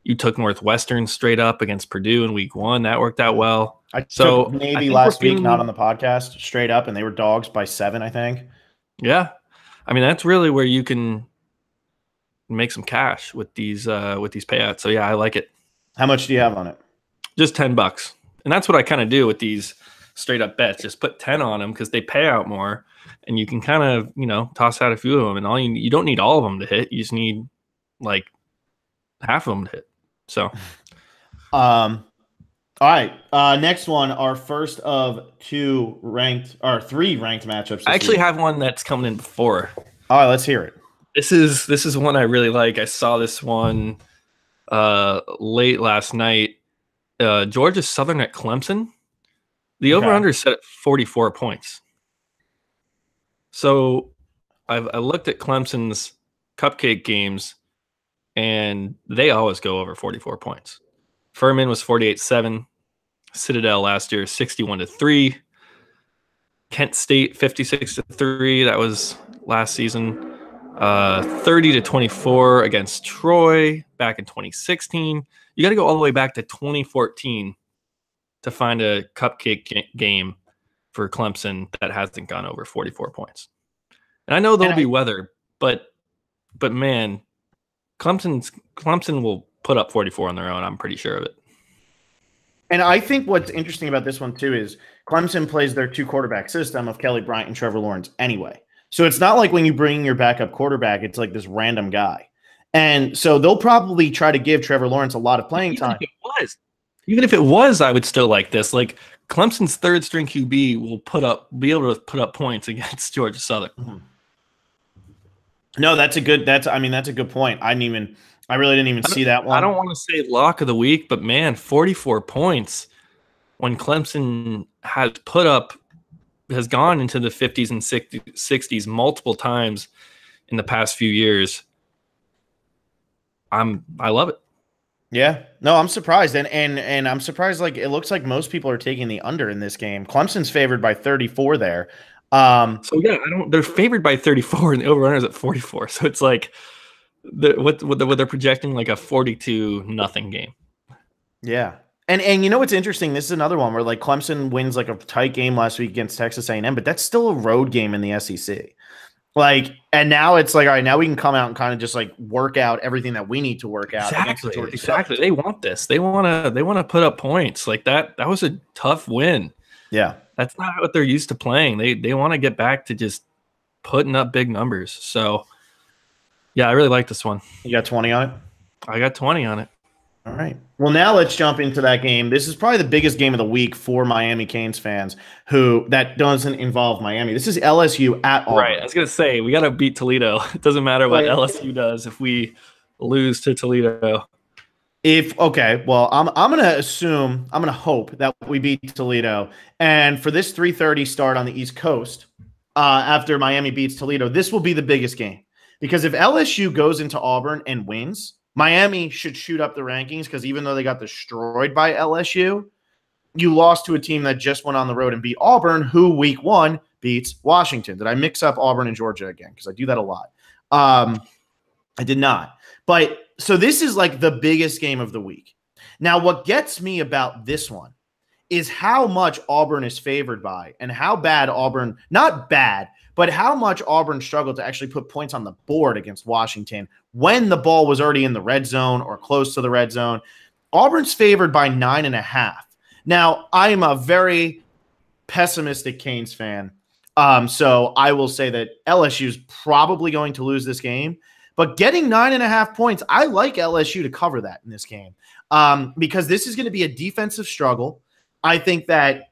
You took Northwestern straight up against Purdue in week 1. That worked out well. I took Navy last week, not on the podcast, straight up, and they were dogs by 7, I think. Yeah. I mean, that's really where you can make some cash with these payouts. So yeah, I like it. How much do you have on it? Just $10. And that's what I kind of do with these straight up bets. Just put 10 on them because they pay out more and you can kind of, toss out a few of them, and you don't need all of them to hit. You just need like half of them to hit. So, all right. Next one, our first of 3 ranked matchups. I actually have one that's coming in before. All right, let's hear it. This is one I really like. I saw this one late last night. Georgia Southern at Clemson. The over-under set at 44 points. So I looked at Clemson's cupcake games, and they always go over 44 points. Furman was 48-7. Citadel last year 61-3. Kent State 56-3. That was last season. 30-24 against Troy back in 2016. You got to go all the way back to 2014 to find a cupcake game for Clemson that hasn't gone over 44 points. And I know there'll be weather, but man, Clemson will put up 44 on their own. I'm pretty sure of it. And I think what's interesting about this one too is Clemson plays their 2-quarterback system of Kelly Bryant and Trevor Lawrence anyway. So it's not like when you bring your backup quarterback, it's like this random guy. And so they'll probably try to give Trevor Lawrence a lot of playing time. Even if it was, I would still like this. Like, Clemson's third string QB will be able to put up points against Georgia Southern. Mm-hmm. No, that's a good point. I really didn't even see that one. I don't want to say lock of the week, but man, 44 points when Clemson has gone into the 50s and 60s multiple times in the past few years. I love it. Yeah. No, I'm surprised. And I'm surprised, like, it looks like most people are taking the under in this game. Clemson's favored by 34 there. So yeah, they're favored by 34 and the over-runner is at 44. So it's like what they're projecting, like a 42-0 game. Yeah. And you know what's interesting? This is another one where, like, Clemson wins like a tight game last week against Texas A&M, but that's still a road game in the SEC. Like, and now it's like, all right, now we can come out and kind of just like work out everything that we need to work out. Exactly. They want this. They want to put up points. Like that was a tough win. Yeah. That's not what they're used to playing. They want to get back to just putting up big numbers. So yeah, I really like this one. You got 20 on it? I got 20 on it. All right. Well, now let's jump into that game. This is probably the biggest game of the week for Miami Canes fans that doesn't involve Miami. This is LSU at Auburn. Right. I was going to say, we got to beat Toledo. It doesn't matter what LSU does if we lose to Toledo. Well, I'm going to hope that we beat Toledo. And for this 3:30 start on the East Coast, after Miami beats Toledo, this will be the biggest game. Because if LSU goes into Auburn and wins, Miami should shoot up the rankings because even though they got destroyed by LSU, you lost to a team that just went on the road and beat Auburn, who week 1 beats Washington. Did I mix up Auburn and Georgia again? Because I do that a lot. I did not. But so this is like the biggest game of the week. Now, what gets me about this one is how much Auburn is favored by and how bad Auburn, not bad, but how much Auburn struggled to actually put points on the board against Washington when the ball was already in the red zone or close to the red zone. Auburn's favored by 9.5. Now, I am a very pessimistic Canes fan. So I will say that LSU is probably going to lose this game. But getting 9.5 points, I like LSU to cover that in this game because this is going to be a defensive struggle. I think that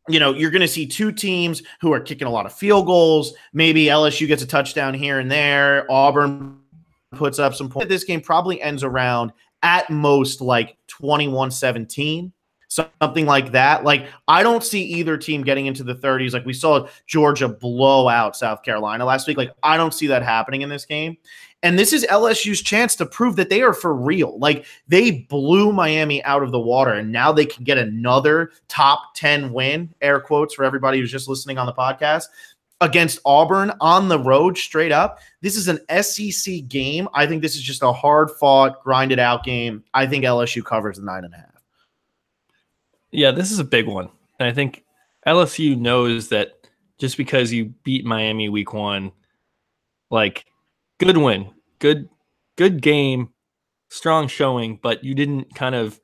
you're going to see two teams who are kicking a lot of field goals. Maybe LSU gets a touchdown here and there. Auburn puts up some points. This game probably ends around at most like 21-17, something like that. Like, I don't see either team getting into the 30s. Like, we saw Georgia blow out South Carolina last week. Like, I don't see that happening in this game. And this is LSU's chance to prove that they are for real. Like, they blew Miami out of the water, and now they can get another top 10 win, air quotes for everybody who's just listening on the podcast, against Auburn on the road straight up. This is an SEC game. I think this is just a hard-fought, grinded-out game. I think LSU covers the 9.5. Yeah, this is a big one. And I think LSU knows that just because you beat Miami week 1, like, good win, good game, strong showing, but you didn't kind of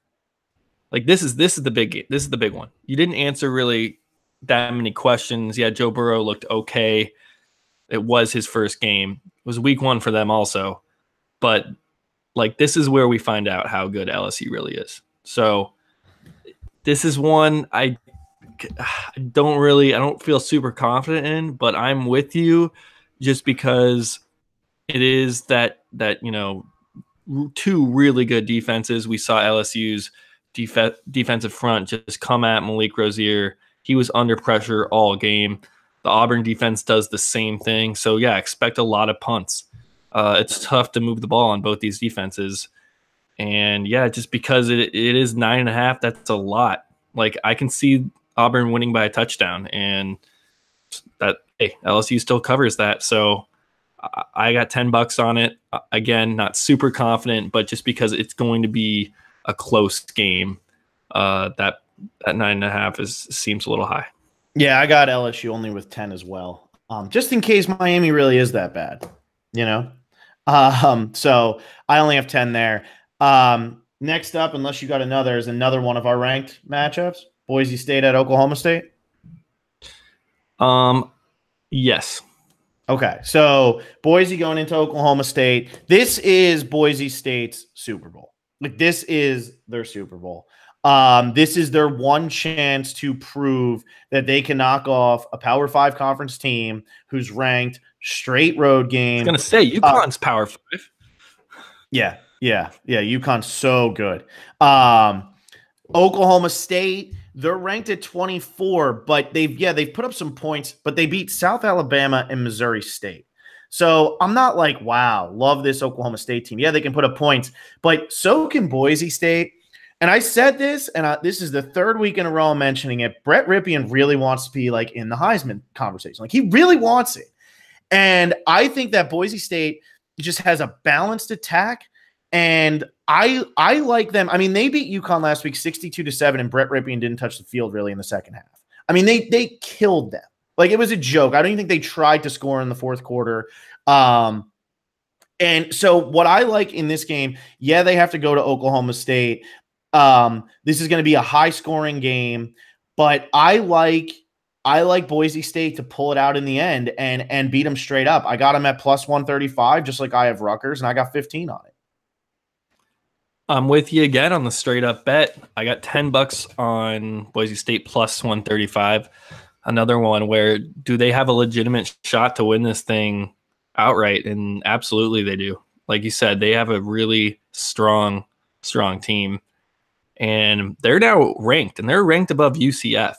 like this is the big game. This is the big one. You didn't answer really that many questions. Yeah, Joe Burrow looked okay. It was his first game. It was week 1 for them also. But like, this is where we find out how good LSU really is. So this is one I don't feel super confident in, but I'm with you just because it is that two really good defenses. We saw LSU's defensive front just come at Malik Rozier. He was under pressure all game. The Auburn defense does the same thing. So, yeah, expect a lot of punts. It's tough to move the ball on both these defenses. And, yeah, just because it is 9.5, that's a lot. Like, I can see Auburn winning by a touchdown, and that LSU still covers that. So I got $10 on it. Again, not super confident, but just because it's going to be a close game, that 9.5 seems a little high. Yeah, I got LSU only with 10 as well. Just in case Miami really is that bad, So I only have 10 there. Next up, unless you got another, is another one of our ranked matchups. Boise State at Oklahoma State. Yes. Okay, so Boise going into Oklahoma State. This is Boise State's Super Bowl. Like, this is their Super Bowl. This is their one chance to prove that they can knock off a Power 5 conference team who's ranked, straight road game. I was going to say, UConn's Power 5. Yeah. UConn's so good. Oklahoma State, they're ranked at 24, but they've put up some points, but they beat South Alabama and Missouri State. So I'm not like, wow, love this Oklahoma State team. Yeah, they can put up points, but so can Boise State. And I said this, and this is the third week in a row I'm mentioning it. Brett Ripien really wants to be like in the Heisman conversation. Like, he really wants it. And I think that Boise State just has a balanced attack. And I like them. I mean, they beat UConn last week 62-7, and Brett Ripien didn't touch the field really in the second half. I mean, they killed them. Like, it was a joke. I don't even think they tried to score in the fourth quarter. And so what I like in this game, yeah, they have to go to Oklahoma State. This is going to be a high-scoring game, but I like Boise State to pull it out in the end and beat them straight up. I got them at plus 135, just like I have Rutgers, and I got 15 on it. I'm with you again on the straight up bet. I got $10 on Boise State plus 135. Another one where do they have a legitimate shot to win this thing outright? And absolutely they do. Like you said, they have a really strong team. And they're now ranked, and they're ranked above UCF.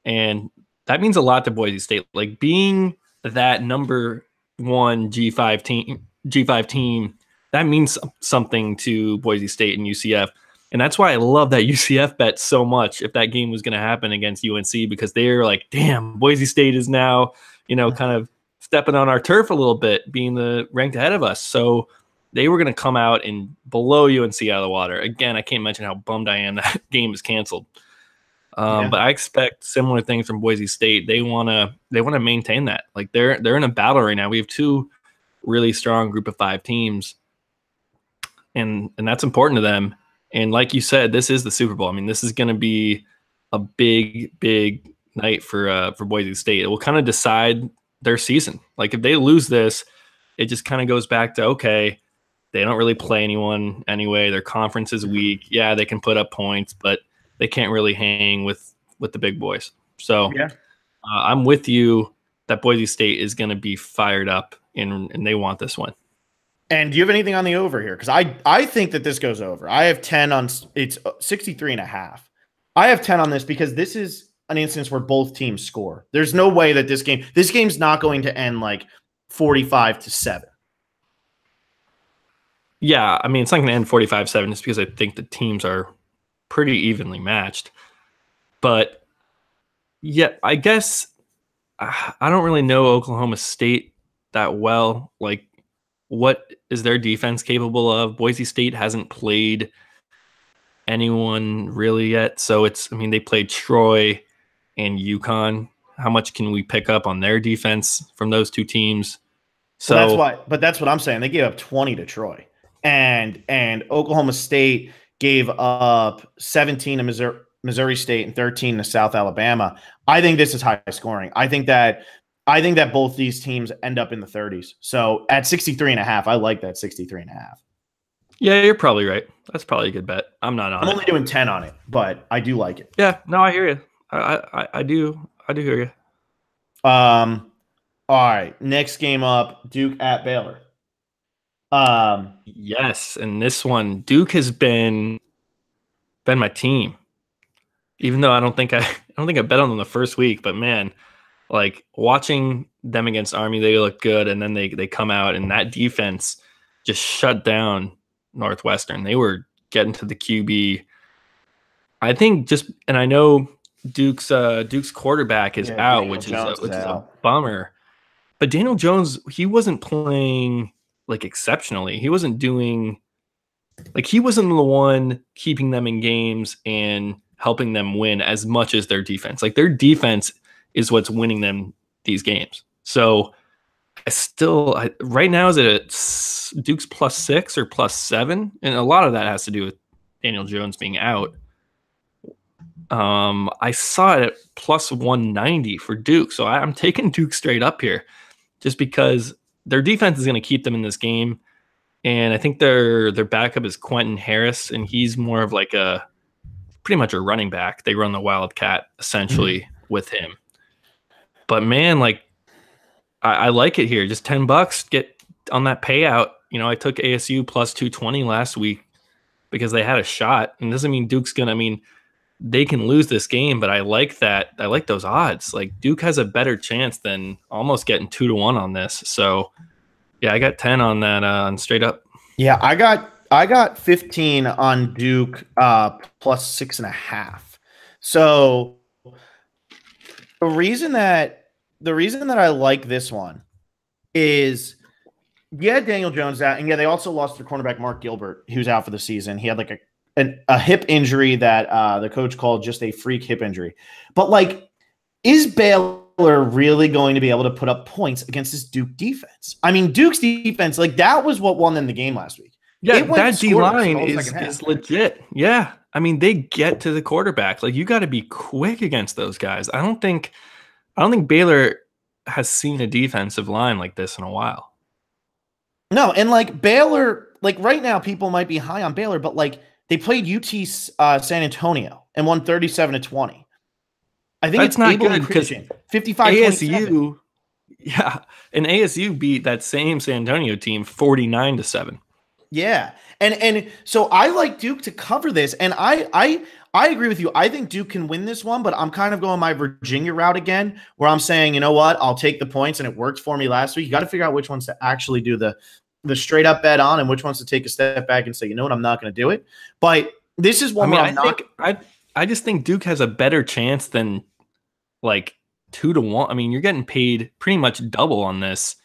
And that means a lot to Boise State. Like, being that number 1 G5 team, that means something to Boise State and UCF. And that's why I love that UCF bet so much if that game was going to happen against UNC, because they're like, damn, Boise State is now, kind of stepping on our turf a little bit, being the ranked ahead of us. So they were going to come out and blow UNC out of the water. Again, I can't mention how bummed I am that game is canceled. But I expect similar things from Boise State. They want to maintain that. Like, they're in a battle right now. We have two really strong group of 5 teams. And that's important to them. And like you said, this is the Super Bowl. I mean, this is going to be a big night for Boise State. It will kind of decide their season. Like if they lose this, it just kind of goes back to, okay, they don't really play anyone anyway. Their conference is weak. Yeah, they can put up points, but they can't really hang with the big boys. So yeah. I'm with you that Boise State is going to be fired up and they want this one. And do you have anything on the over here? Because I think that this goes over. I have 10 on it's 63.5. I have 10 on this because this is an instance where both teams score. There's no way that this game's not going to end like 45-7. Yeah, I mean, it's not going to end 45-7 just because I think the teams are pretty evenly matched. But yeah, I guess I don't really know Oklahoma State that well. Like, what is their defense capable of? Boise State hasn't played anyone really yet. So they played Troy and UConn. How much can we pick up on their defense from those two teams? So that's what I'm saying. They gave up 20 to Troy. And Oklahoma State gave up 17 to Missouri State and 13 to South Alabama. I think this is high scoring. I think that both these teams end up in the 30s. So at 63.5, I like that 63.5. Yeah, you're probably right. That's probably a good bet. I'm only doing 10 on it, but I do like it. Yeah, no, I hear you. I do hear you. All right, next game up, Duke at Baylor. Yes, and this one, Duke has been my team. Even though I don't think I bet on them the first week, but man, like watching them against Army, they look good, and then they come out and that defense just shut down Northwestern. They were getting to the QB. I think and I know Duke's quarterback is out, which is a bummer. But Daniel Jones, he wasn't playing like exceptionally. He wasn't doing he wasn't the one keeping them in games and helping them win as much as their defense. Like their defense is what's winning them these games. So right now is it at Duke's +6 or +7? And a lot of that has to do with Daniel Jones being out. I saw it at +190 for Duke. So I'm taking Duke straight up here just because their defense is going to keep them in this game. And I think their backup is Quentin Harris, and he's more of like pretty much a running back. They run the Wildcat essentially with him. But man, like I like it here. Just $10, get on that payout. I took ASU +220 last week because they had a shot. And it doesn't mean Duke's they can lose this game, but I like that. I like those odds. Like Duke has a better chance than almost getting 2-1 on this. So yeah, I got 10 on that on straight up. Yeah, I got 15 on Duke +6.5. So the reason that I like this one is Daniel Jones out, and they also lost their cornerback Mark Gilbert, who's out for the season. He had like a hip injury that the coach called just a freak hip injury. But like, is Baylor really going to be able to put up points against this Duke defense? I mean, Duke's defense, like that was what won them the game last week. Yeah, that D-line is legit. Yeah. I mean, they get to the quarterback. Like you got to be quick against those guys. I don't think Baylor has seen a defensive line like this in a while. No, and like Baylor, like right now people might be high on Baylor, but like they played UT San Antonio and won 37-20. I think that's not good because 55 ASU, yeah, and ASU beat that same San Antonio team 49-7. Yeah, and so I like Duke to cover this, and I agree with you. I think Duke can win this one, but I'm kind of going my Virginia route again, where I'm saying, you know what, I'll take the points, and it worked for me last week. You got to figure out which ones to actually do the straight up bet on, and which ones to take a step back and say, you know what, I'm not going to do it. But this is one. I just think Duke has a better chance than like 2-1. I mean, you're getting paid pretty much double on this,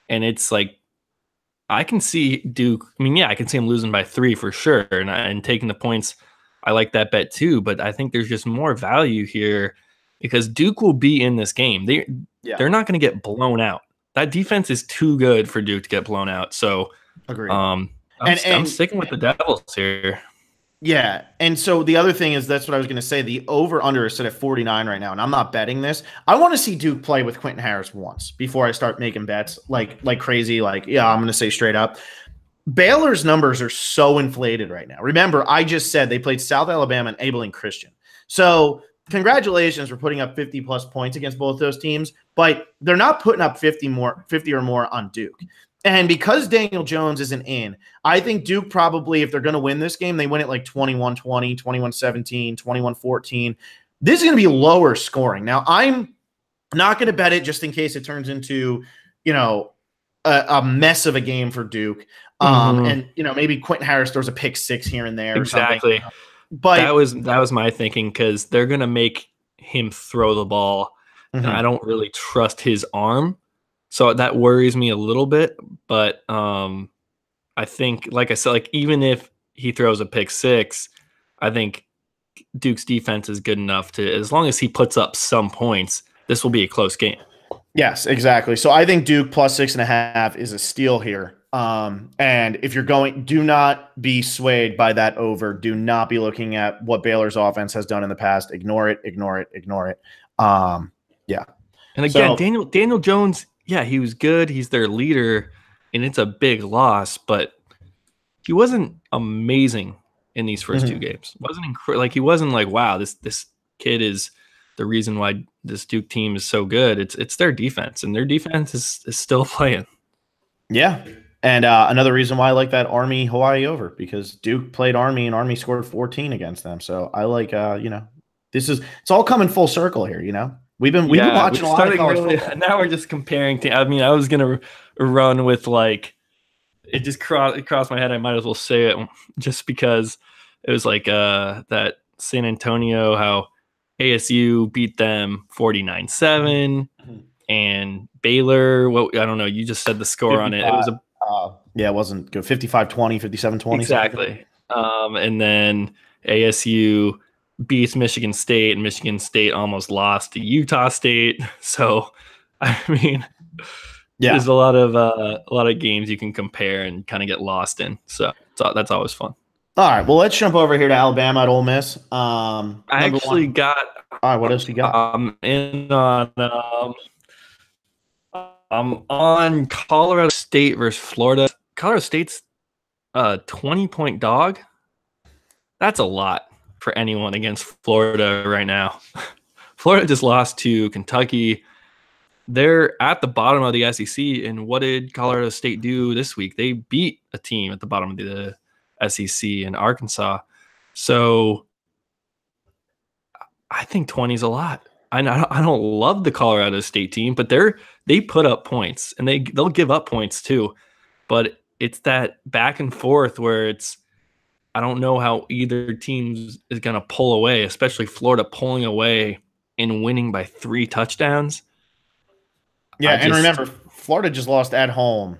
and it's like I can see Duke. I mean, yeah, I can see them losing by 3 for sure, and taking the points. I like that bet too, but I think there's just more value here because Duke will be in this game. They're not going to get blown out. That defense is too good for Duke to get blown out. So, agree. I'm sticking with the Devils here. Yeah. And so the other thing is that's what I was going to say. The over under is set at 49 right now, and I'm not betting this. I want to see Duke play with Quentin Harris once before I start making bets like crazy. Like, yeah, I'm going to say straight up. Baylor's numbers are so inflated right now. Remember, I just said they played South Alabama and Abilene Christian. So congratulations for putting up 50 plus points against both those teams, but they're not putting up 50 or more on Duke. And because Daniel Jones isn't in, I think Duke probably, if they're going to win this game, they win it like 21-20, 21-17, 21-14. This is going to be lower scoring. Now, I'm not going to bet it just in case it turns into, a mess of a game for Duke. And, maybe Quentin Harris throws a pick six here and there. Exactly. Or something. But that was my thinking, because they're going to make him throw the ball. And I don't really trust his arm. So that worries me a little bit, but I think, like I said, like even if he throws a pick six, I think Duke's defense is good enough to, as long as he puts up some points, this will be a close game. Yes, exactly. So I think Duke plus 6.5 is a steal here. And if you're going, do not be swayed by that over. Do not be looking at what Baylor's offense has done in the past. Ignore it. Yeah. And again, Daniel Jones, yeah, he was good. He's their leader, and it's a big loss, but he wasn't amazing in these first two games. He wasn't like, wow, this kid is the reason why this Duke team is so good. It's their defense, and their defense is still playing. Yeah. And another reason why I like that Army Hawaii over, because Duke played Army and Army scored 14 against them. So I like, it's all coming full circle here, We've been watching a lot of college football. Now we're just comparing. I mean, I was gonna run with like, it just crossed my head. I might as well say it just because it was like that San Antonio, how ASU beat them 49-7, and Baylor. I don't know. You just said the score on it. It was it wasn't good. 55-20, 57-20. Exactly. And then ASU beats Michigan State, and Michigan State almost lost to Utah State. So, I mean, there's a lot of games you can compare and kind of get lost in. So that's always fun. All right, well, let's jump over here to Alabama at Ole Miss. I actually got. All right, what else you got? I'm on Colorado State versus Florida. Colorado State's 20-point dog. That's a lot for anyone against Florida right now. Florida just lost to Kentucky. They're at the bottom of the SEC, and what did Colorado State do this week? They beat a team at the bottom of the SEC in Arkansas. So I think 20 is a lot. I don't love the Colorado State team, but they put up points, and they'll give up points too. But it's that back and forth where I don't know how either team is going to pull away, especially Florida pulling away and winning by 3 touchdowns. Yeah, and remember, Florida just lost at home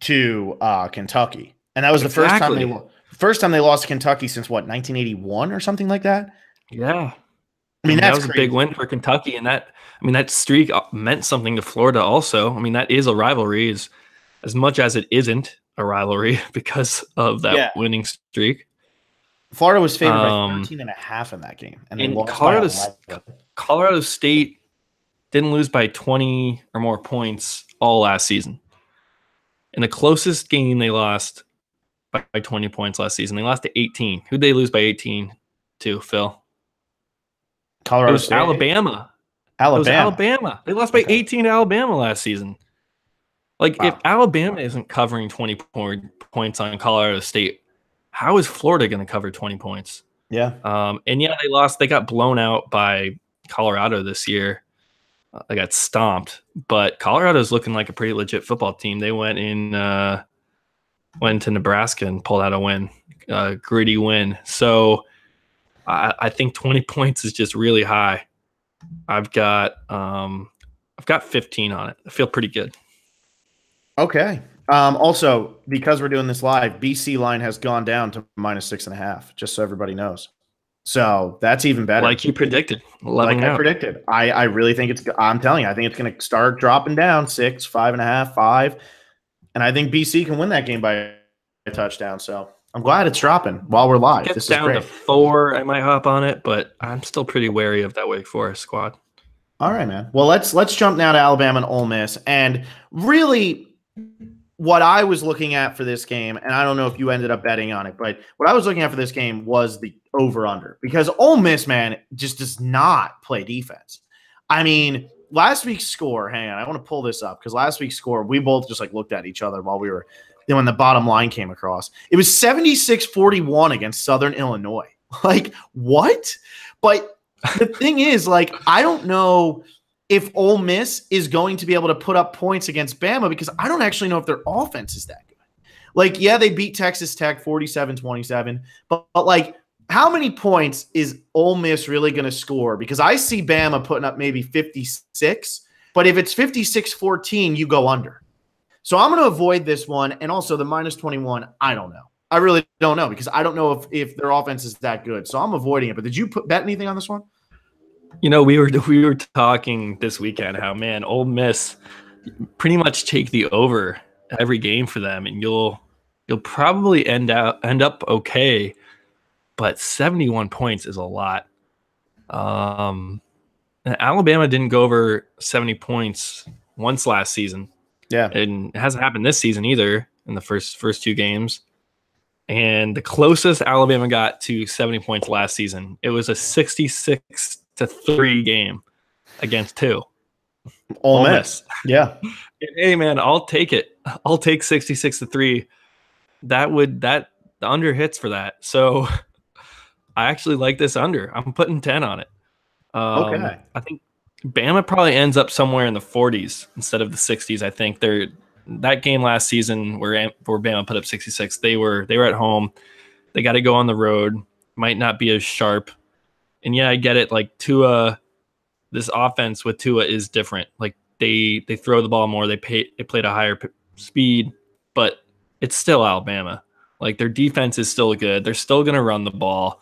to Kentucky, and that was the first time they lost to Kentucky since 1981 or something like that. Yeah, I mean that was crazy. A big win for Kentucky, and that streak meant something to Florida also. I mean, that is a rivalry, as much as it isn't a rivalry because of that winning streak. Florida was favored by 13.5 in that game, and Colorado State didn't lose by 20 or more points all last season. In the closest game, they lost by 20 points last season. They lost to 18. Who'd they lose by 18 to, Phil? Colorado State. Alabama. It was Alabama. They lost by 18 to Alabama last season. Like, if Alabama isn't covering 20 points on Colorado State, how is Florida going to cover 20 points? Yeah. And yeah, they lost. They got blown out by Colorado this year. They got stomped, but Colorado's looking like a pretty legit football team. They went to Nebraska and pulled out a win, gritty win. So I think 20 points is just really high. I've got 15 on it. I feel pretty good. Okay. Also, because we're doing this live, BC line has gone down to -6.5, just so everybody knows. So that's even better. Like you predicted. I predicted. I really think I'm telling you, I think it's going to start dropping down 6, 5.5, 5. And I think BC can win that game by a touchdown. So I'm glad it's dropping while we're live. Gets this is down great. to 4, I might hop on it, but I'm still pretty wary of that Wake Forest squad. All right, man. Well, let's jump now to Alabama and Ole Miss. And really, what I was looking at for this game, and I don't know if you ended up betting on it, but what I was looking at for this game was the over-under. Because Ole Miss, man, just does not play defense. I mean, last week's score, hang on, I want to pull this up because last week's score, we both just like looked at each other while we were – when the bottom line came across. It was 76-41 against Southern Illinois. Like, what? But the thing is, like, I don't know if Ole Miss is going to be able to put up points against Bama because I don't actually know if their offense is that good. Like, yeah, they beat Texas Tech 47-27, but like, how many points is Ole Miss really going to score? Because I see Bama putting up maybe 56, but if it's 56-14, you go under. So I'm going to avoid this one. And also the -21, I don't know. I really don't know because I don't know if their offense is that good. So I'm avoiding it. But did you bet anything on this one? You know, we were talking this weekend how, man, Ole Miss pretty much take the over every game for them, and you'll probably end up okay. But 71 points is a lot. Alabama didn't go over 70 points once last season. Yeah. And it hasn't happened this season either in the first 2 games. And the closest Alabama got to 70 points last season, it was a 66-3 game against 2. Ole Miss. Yeah. Hey man, I'll take it. I'll take 66-3. The under hits for that. So I actually like this under. I'm putting 10 on it. Okay. I think Bama probably ends up somewhere in the 40s instead of the 60s. I think that game last season where Bama put up 66, they were at home. They got to go on the road. Might not be as sharp. And yeah, I get it. Like Tua, this offense with Tua is different. Like they throw the ball more. They played a higher speed, but it's still Alabama. Like their defense is still good. They're still going to run the ball.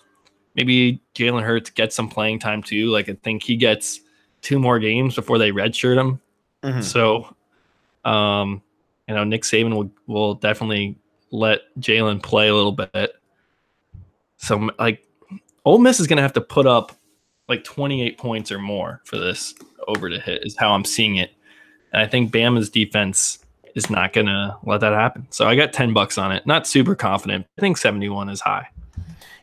Maybe Jalen Hurts gets some playing time too. Like I think he gets 2 more games before they redshirt him. Mm-hmm. So, Nick Saban will definitely let Jalen play a little bit. So, like, Ole Miss is going to have to put up like 28 points or more for this over to hit is how I'm seeing it. And I think Bama's defense is not going to let that happen. So I got $10 on it. Not super confident. I think 71 is high.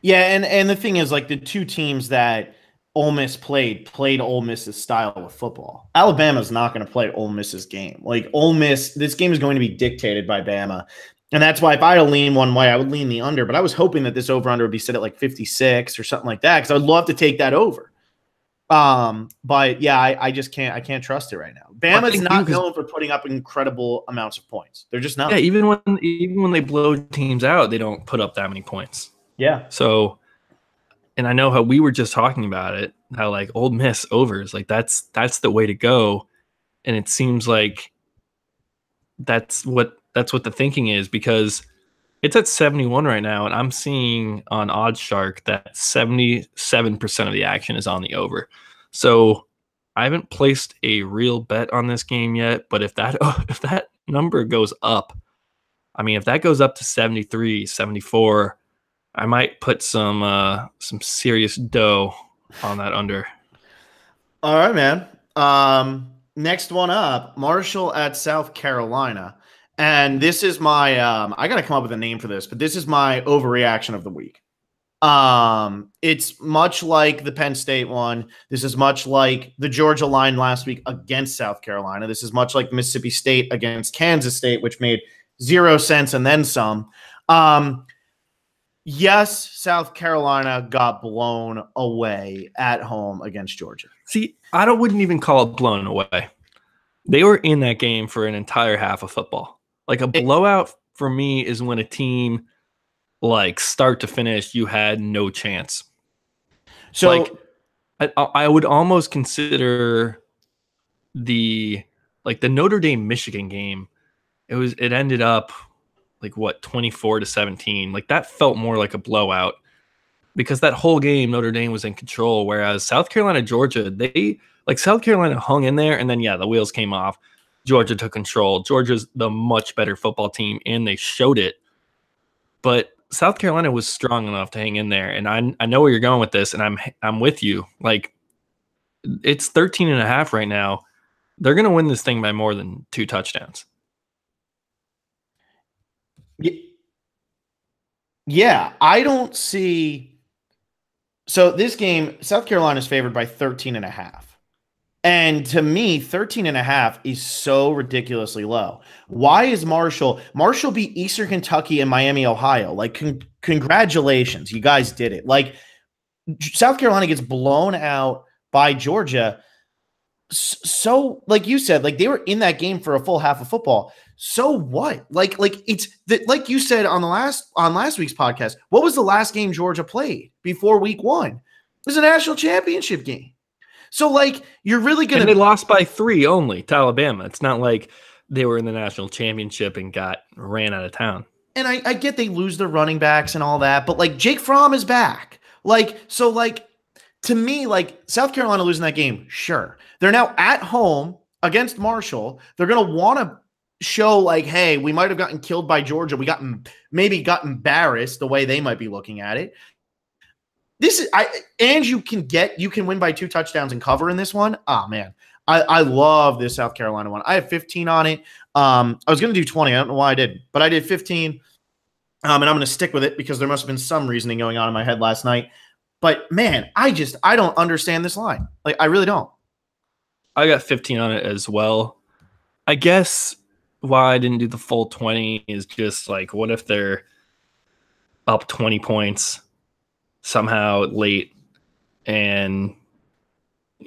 Yeah, and the thing is, like, the 2 teams that Ole Miss played Ole Miss's style of football. Alabama's not going to play Ole Miss's game. Like Ole Miss, this game is going to be dictated by Bama. And that's why if I had to lean one way, I would lean the under. But I was hoping that this over-under would be set at like 56 or something like that because I would love to take that over. But yeah, I just can't. I can't trust it right now. Bama's not known for putting up incredible amounts of points. They're just not. Yeah, even when they blow teams out, they don't put up that many points. Yeah. So. And I know how we were just talking about it, how like Ole Miss overs, like that's the way to go. And it seems like that's what the thinking is because it's at 71 right now. And I'm seeing on OddsShark that 77% of the action is on the over. So I haven't placed a real bet on this game yet, but if that number goes up, I mean, if that goes up to 73, 74, I might put some serious dough on that under. All right, man. Next one up, Marshall at South Carolina. And this is my I got to come up with a name for this, but this is my overreaction of the week. It's much like the Penn State one. This is much like the Georgia line last week against South Carolina. This is much like Mississippi State against Kansas State, which made 0 sense and then some. Yes, South Carolina got blown away at home against Georgia. See, I wouldn't even call it blown away. They were in that game for an entire half of football. Like a blowout for me is when a team, like start to finish, you had no chance. So, like, I would almost consider the Notre Dame Michigan game. It ended up. Like what, 24-17. Like that felt more like a blowout because that whole game Notre Dame was in control. Whereas South Carolina, Georgia, South Carolina hung in there and then the wheels came off. Georgia took control. Georgia's the much better football team and they showed it. But South Carolina was strong enough to hang in there, and I know where you're going with this, and I'm with you. Like, it's 13.5 right now. They're going to win this thing by more than 2 touchdowns. Yeah, I don't see. So this game, South Carolina is favored by 13.5. And to me, 13.5 is so ridiculously low. Why is Marshall beat Eastern Kentucky and Miami, Ohio? Like, congratulations. You guys did it. Like, South Carolina gets blown out by Georgia. So, like you said, like they were in that game for a full half of football. So what? Like it's that, like you said on last week's podcast. What was the last game Georgia played before week 1? It was a national championship game. So, like, you're really going to. And they lost by 3 only to Alabama. It's not like they were in the national championship and ran out of town. And I get they lose their running backs and all that, but, like, Jake Fromm is back. Like, so, like, to me, like, South Carolina losing that game, sure. They're now at home against Marshall. They're going to want to show, like, hey, we might have gotten killed by Georgia. We maybe got embarrassed the way they might be looking at it. You can win by 2 touchdowns and cover in this one. Oh man, I love this South Carolina one. I have 15 on it. I was going to do 20. I don't know why I did, but I did 15. And I'm going to stick with it because there must have been some reasoning going on in my head last night. But man, I don't understand this line. Like, I really don't. I got 15 on it as well. I guess why I didn't do the full 20 is just like, what if they're up 20 points somehow late, and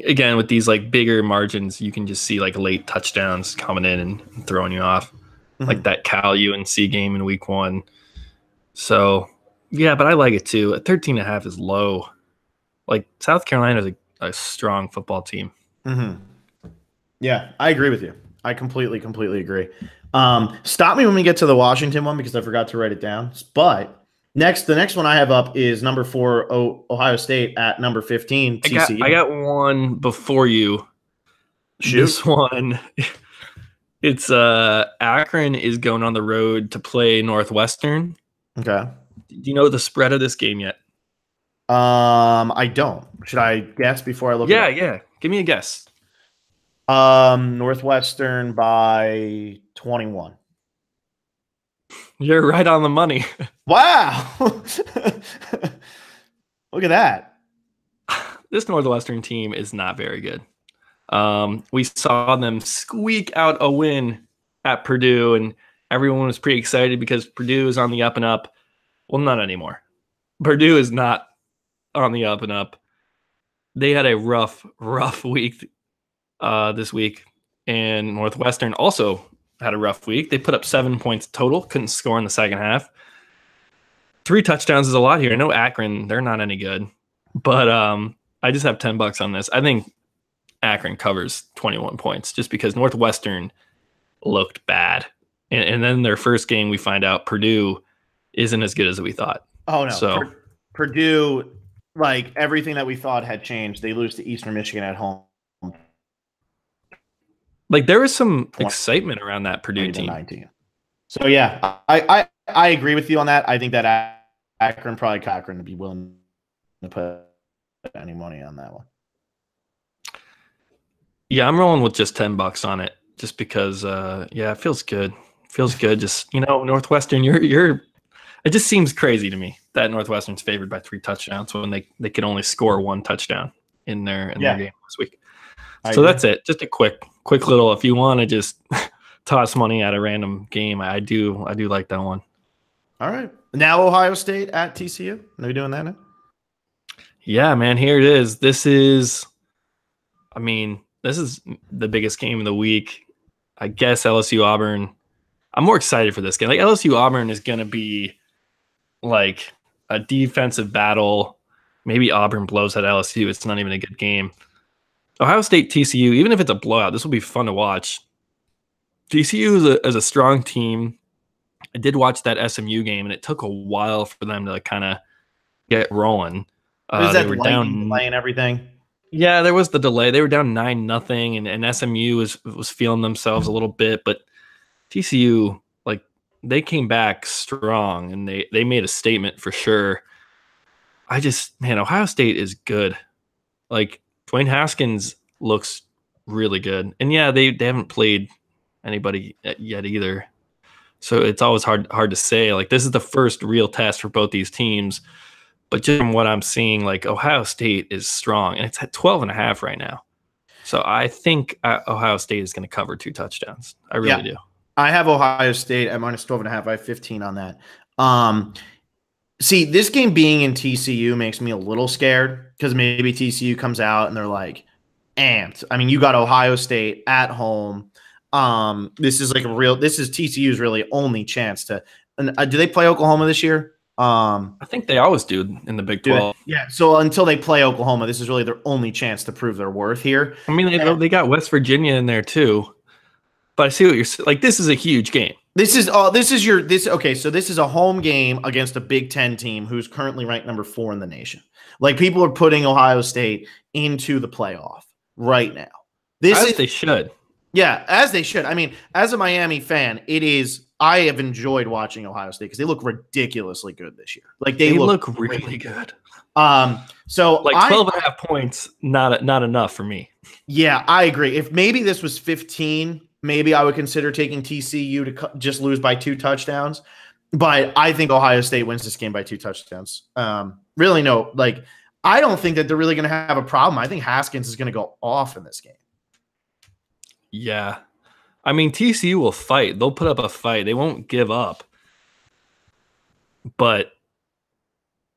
again with these like bigger margins you can just see like late touchdowns coming in and throwing you off, like that Cal UNC game in week 1. So yeah, but I like it too. 13.5 is low. Like, South Carolina is a strong football team. Yeah, I agree with you. I completely agree. Stop me when we get to the Washington one because I forgot to write it down, but the next one I have up is number 4, Ohio State at number 15, TCU. I got one before you. Shoot. This one, it's Akron is going on the road to play Northwestern. Okay. Do you know the spread of this game yet? I don't. Should I guess before I look? Yeah. Give me a guess. Northwestern by 21. You're right on the money. Wow. Look at that. This Northwestern team is not very good. We saw them squeak out a win at Purdue, and everyone was pretty excited because Purdue is on the up and up. Well, not anymore. Purdue is not on the up and up. They had a rough week this week, and Northwestern also had a rough week. They put up 7 points total, couldn't score in the second half. 3 touchdowns is a lot here. I know Akron, they're not any good, but I just have $10 on this. I think Akron covers 21 points just because Northwestern looked bad. And then their first game, we find out Purdue isn't as good as we thought. Oh, no. So Purdue, like, everything that we thought had changed. They lose to Eastern Michigan at home. Like, there was some excitement around that Purdue team. 19. So, yeah, I agree with you on that. I think that Akron would be willing to put any money on that one. Yeah, I'm rolling with just $10 on it just because, it feels good. Feels good. Just, Northwestern, it just seems crazy to me that Northwestern's favored by 3 touchdowns when they could only score 1 touchdown in their game this week. So that's it. Just a quick little, if you want to just toss money at a random game, I do like that one. All right. Now Ohio State at TCU. Are we doing that now? Yeah, man, here it is. This is the biggest game of the week. I guess LSU Auburn. I'm more excited for this game. Like, LSU Auburn is going to be like a defensive battle. Maybe Auburn blows at LSU. It's not even a good game. Ohio State TCU, even if it's a blowout, this will be fun to watch. TCU is a strong team. I did watch that SMU game, and it took a while for them to kind of get rolling. They were down, delay and everything. Yeah, there was the delay. They were down 9-0, and SMU was feeling themselves a little bit, but TCU, like, they came back strong and they made a statement for sure. Man, Ohio State is good. Like Dwayne Haskins looks really good. And yeah, they haven't played anybody yet either. So it's always hard to say. Like this is the first real test for both these teams. But just from what I'm seeing, like Ohio State is strong, and it's at 12.5 right now. So I think Ohio State is going to cover 2 touchdowns. I really do. I have Ohio State at minus 12.5. I have 15 on that. See, this game being in TCU makes me a little scared because maybe TCU comes out and they're like amped. I mean, you got Ohio State at home. This is TCU's really only chance to. Do they play Oklahoma this year? I think they always do in the Big 12. Yeah. So until they play Oklahoma, this is really their only chance to prove their worth here. I mean, they got West Virginia in there too. But I see what you're saying. Like, this is a huge game. Okay, so this is a home game against a Big Ten team who's currently ranked number 4 in the nation. Like, people are putting Ohio State into the playoff right now. They should. Yeah, as they should. I mean, as a Miami fan, I have enjoyed watching Ohio State because they look ridiculously good this year. Like they look really good. So like 12.5 points, not enough for me. Yeah, I agree. If maybe this was 15, maybe I would consider taking TCU to just lose by 2 touchdowns. But I think Ohio State wins this game by 2 touchdowns. Really, no. Like, I don't think that they're really going to have a problem. I think Haskins is going to go off in this game. Yeah. I mean, TCU will fight. They'll put up a fight. They won't give up. But,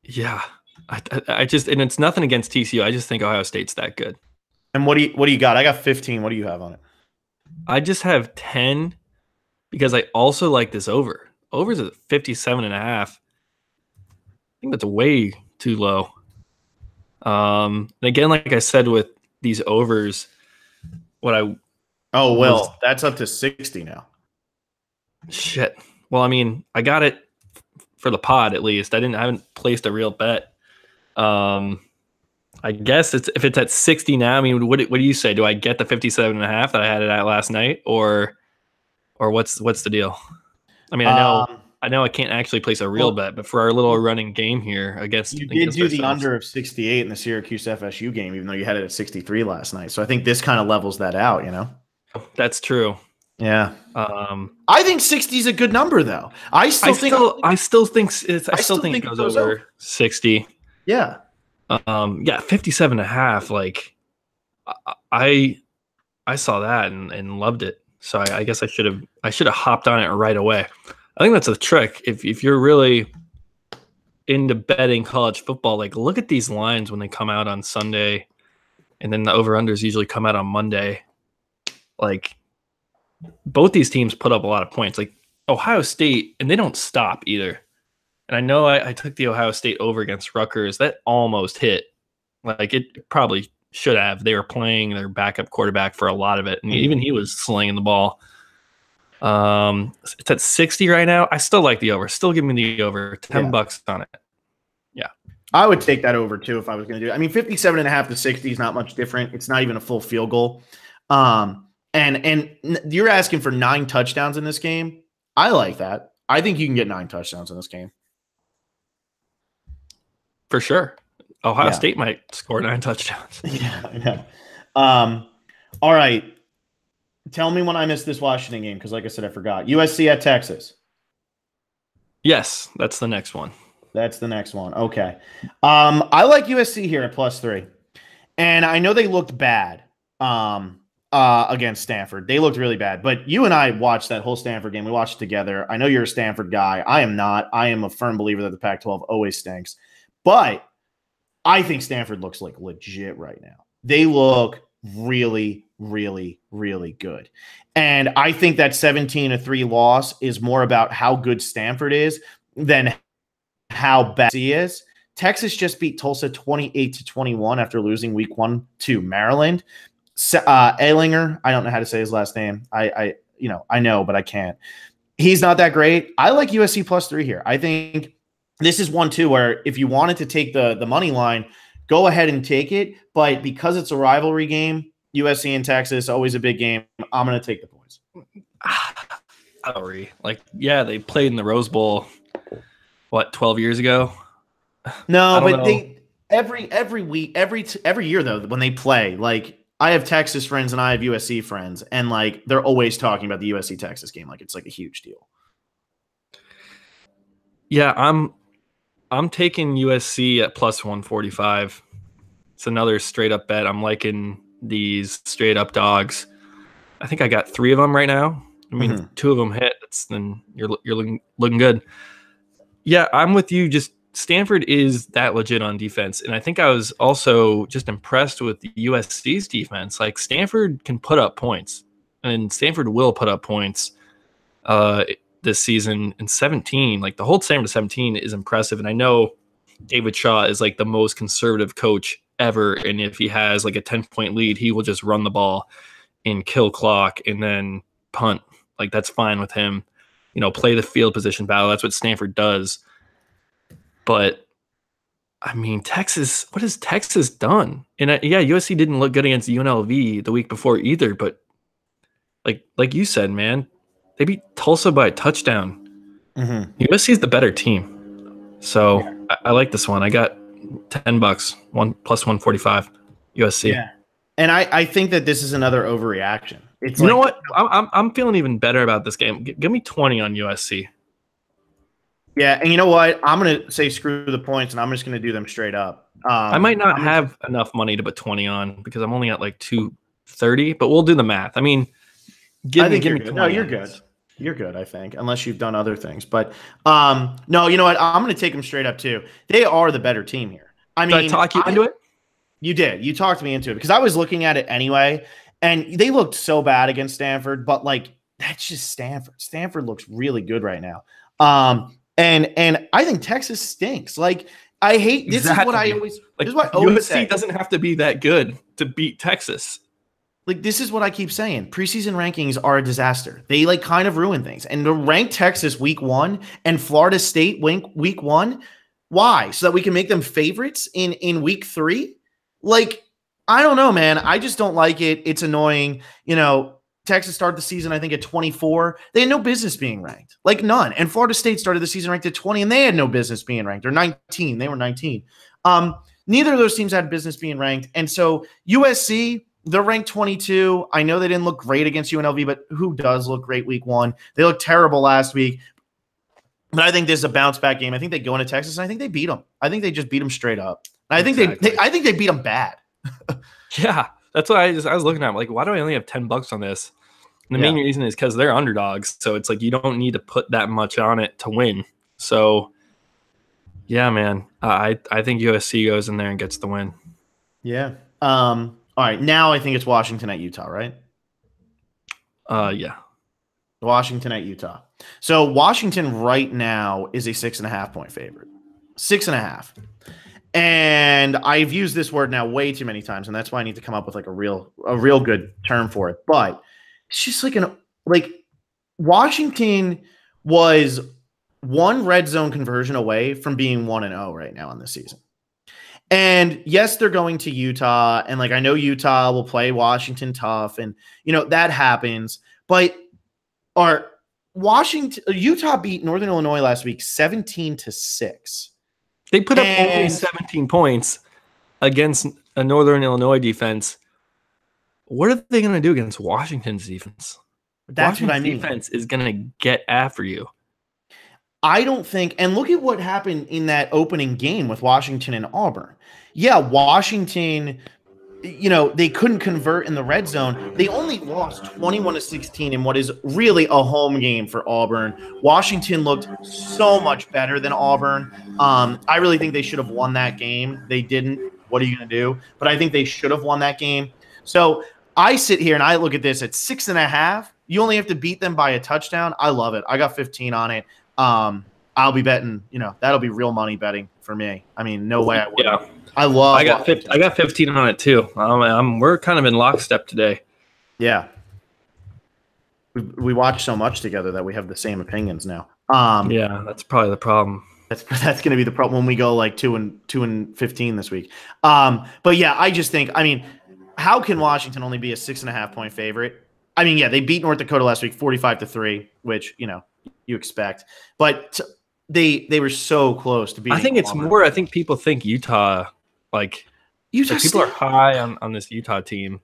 yeah. I just – and it's nothing against TCU. I just think Ohio State's that good. And what do you got? I got 15. What do you have on it? I just have 10 because I also like this over. Over's at 57.5. I think that's way too low. And again, like I said with these overs, that's up to 60 now. Shit. Well, I mean, I got it for the pod at least. I haven't placed a real bet. I guess if it's at 60 now, I mean, what do you say? Do I get the 57.5 that I had it at last night, or what's the deal? I mean, I know I can't actually place a real bet, but for our little running game here, I guess you did do the under of 68 in the Syracuse FSU game, even though you had it at 63 last night. So I think this kind of levels that out, you know? That's true. Yeah. I think 60 is a good number, though. I still think it goes over 60. Yeah. 57.5. Like, I saw that and loved it. So I guess I should have hopped on it right away. I think that's a trick. If you're really into betting college football, like look at these lines when they come out on Sunday, and then the over-unders usually come out on Monday. Like both these teams put up a lot of points. Like Ohio State, and they don't stop either. And I know I took the Ohio State over against Rutgers. That almost hit. Like it probably should have. They were playing their backup quarterback for a lot of it, and even he was slinging the ball. It's at 60 right now. I still like the over. Still give me the over. $10 on it. Yeah. I would take that over too if I was going to do it. I mean, 57.5 to 60 is not much different. It's not even a full field goal. And you're asking for 9 touchdowns in this game. I like that. I think you can get 9 touchdowns in this game. For sure. Ohio State might score 9 touchdowns. Yeah. All right. Tell me when I missed this Washington game, because like I said, I forgot. USC at Texas. Yes, that's the next one. That's the next one. Okay. I like USC here at +3. And I know they looked bad against Stanford. They looked really bad. But you and I watched that whole Stanford game. We watched it together. I know you're a Stanford guy. I am not. I am a firm believer that the Pac-12 always stinks. But I think Stanford looks like legit right now. They look really, really, really good. And I think that 17-3 loss is more about how good Stanford is than how bad he is. Texas just beat Tulsa 28-21 after losing week 1 to Maryland. Ehlinger, I don't know how to say his last name. I know, but I can't. He's not that great. I like USC +3 here. I think this is one too where if you wanted to take the money line, go ahead and take it. But because it's a rivalry game, USC and Texas, always a big game, I'm going to take the points. rivalry. Like, yeah, they played in the Rose Bowl, 12 years ago? No, but they every week, every year though, when they play, like I have Texas friends and I have USC friends, and like they're always talking about the USC Texas game, like it's like a huge deal. Yeah, I'm taking USC at plus 145. It's another straight up bet. I'm liking these straight up dogs. I think I got 3 of them right now. I mean, if 2 of them hit, then you're looking good. Yeah, I'm with you. Just Stanford is that legit on defense, and I think I was also just impressed with USC's defense. Like Stanford can put up points, and Stanford will put up points this season. In 17, like the whole Stanford 17 is impressive, and I know David Shaw is like the most conservative coach ever, and if he has like a 10-point lead, he will just run the ball and kill clock and then punt. Like that's fine with him. You know, play the field position battle. That's what Stanford does. But I mean, Texas, what has Texas done? And yeah, USC didn't look good against UNLV the week before either, but like you said, man, they beat Tulsa by a touchdown. USC is the better team. So I like this one. I got $10, plus 145 USC. Yeah. And I think that this is another overreaction. It's you know what? I'm feeling even better about this game. Give me 20 on USC. Yeah, and you know what? I'm gonna say screw the points, and I'm just gonna do them straight up. I might not have enough money to put 20 on because I'm only at like 230, but we'll do the math. I mean, give me 20. No, you're good. You're good, I think, unless you've done other things. But no, you know what? I'm gonna take them straight up too. They are the better team here. I mean, did I talk you into it? You did. You talked me into it because I was looking at it anyway, and they looked so bad against Stanford, but like that's just Stanford. Stanford looks really good right now. And I think Texas stinks. Like I hate this is what I always like. This is what I always USC say. Doesn't have to be that good to beat Texas. Like this is what I keep saying. Preseason rankings are a disaster. They like kind of ruin things. And to rank Texas week 1 and Florida State week 1, why? So that we can make them favorites in week 3? Like I don't know, man. I just don't like it. It's annoying. You know, Texas started the season, I think, at 24. They had no business being ranked. Like none. And Florida State started the season ranked at 20, and they had no business being ranked. Or 19. They were 19. Neither of those teams had business being ranked. And so USC, they're ranked 22. I know they didn't look great against UNLV, but who does look great week 1? They looked terrible last week. But I think this is a bounce back game. I think they go into Texas, and I think they beat them. I think they just beat them straight up. And I think I think they beat them bad. Yeah. That's what I was looking at. I'm like, why do I only have $10 on this? And the main reason is because they're underdogs. So it's like you don't need to put that much on it to win. So, yeah, man, I think USC goes in there and gets the win. Yeah. All right. Now I think it's Washington at Utah, right? Yeah. Washington at Utah. So Washington right now is a 6.5 point favorite. 6.5. And I've used this word now way too many times, and that's why I need to come up with like a real good term for it. But it's just like Washington was one red zone conversion away from being 1-0 right now in this season. And yes, they're going to Utah, and like I know Utah will play Washington tough, and you know that happens. But Utah beat Northern Illinois last week 17-6. They put up only 17 points against a Northern Illinois defense. What are they going to do against Washington's defense? That's what I mean. Defense is going to get after you. I don't think, and look at what happened in that opening game with Washington and Auburn. Yeah, Washington, you know, they couldn't convert in the red zone. They only lost 21-16 in what is really a home game for Auburn. Washington looked so much better than Auburn. I really think they should have won that game. They didn't. What are you going to do? But I think they should have won that game. So I sit here and I look at this at 6.5. You only have to beat them by a touchdown. I love it. I got 15 on it. I'll be betting, you know, that'll be real money betting for me. I mean, no way I would. Yeah. I got 15 on it too. We're kind of in lockstep today. Yeah. We watch so much together that we have the same opinions now. Yeah, that's probably the problem. That's going to be the problem when we go like 2-15 this week. But yeah, I just think, I mean, how can Washington only be a 6.5 point favorite? I mean, yeah, they beat North Dakota last week 45-3, which, you expect. But they were so close to beating I think it's Auburn. more, I think people think Utah, people are high on this Utah team.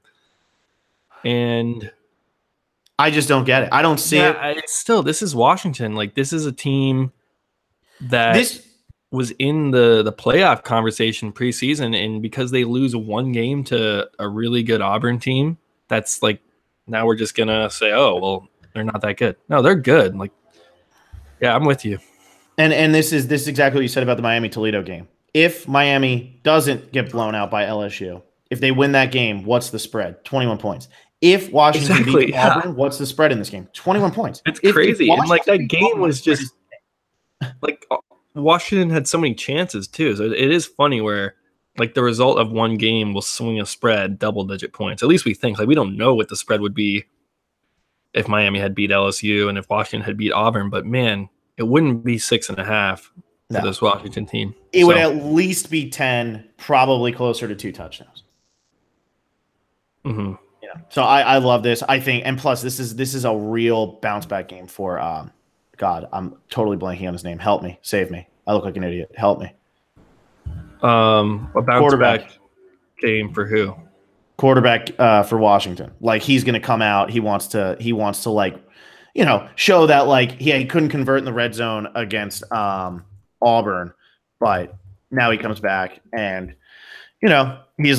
And I just don't get it. I don't see it. It's still, this is Washington. This is a team that was in the playoff conversation preseason, and because they lose one game to a really good Auburn team, that's now we're just gonna say, oh well, they're not that good. No, they're good. Yeah, I'm with you. And this is exactly what you said about the Miami Toledo game. If Miami doesn't get blown out by LSU, if they win that game, what's the spread? 21 points. If Washington beats Auburn, what's the spread in this game? 21 points. It's crazy. And that game was just Washington had so many chances too. So it is funny where the result of one game will swing a spread double-digit points. At least we think. We don't know what the spread would be if Miami had beat LSU and if Washington had beat Auburn. But man, it wouldn't be 6.5 for this Washington team. It would at least be 10, probably closer to 2 touchdowns. Mm-hmm. Yeah. So I love this. I think, and plus this is a real bounce back game for God. I'm totally blanking on his name. Help me, save me. I look like an idiot. Help me. A bounce back game for who? Quarterback for Washington. He's going to come out. He wants to show that he couldn't convert in the red zone against Auburn, but now he comes back and he's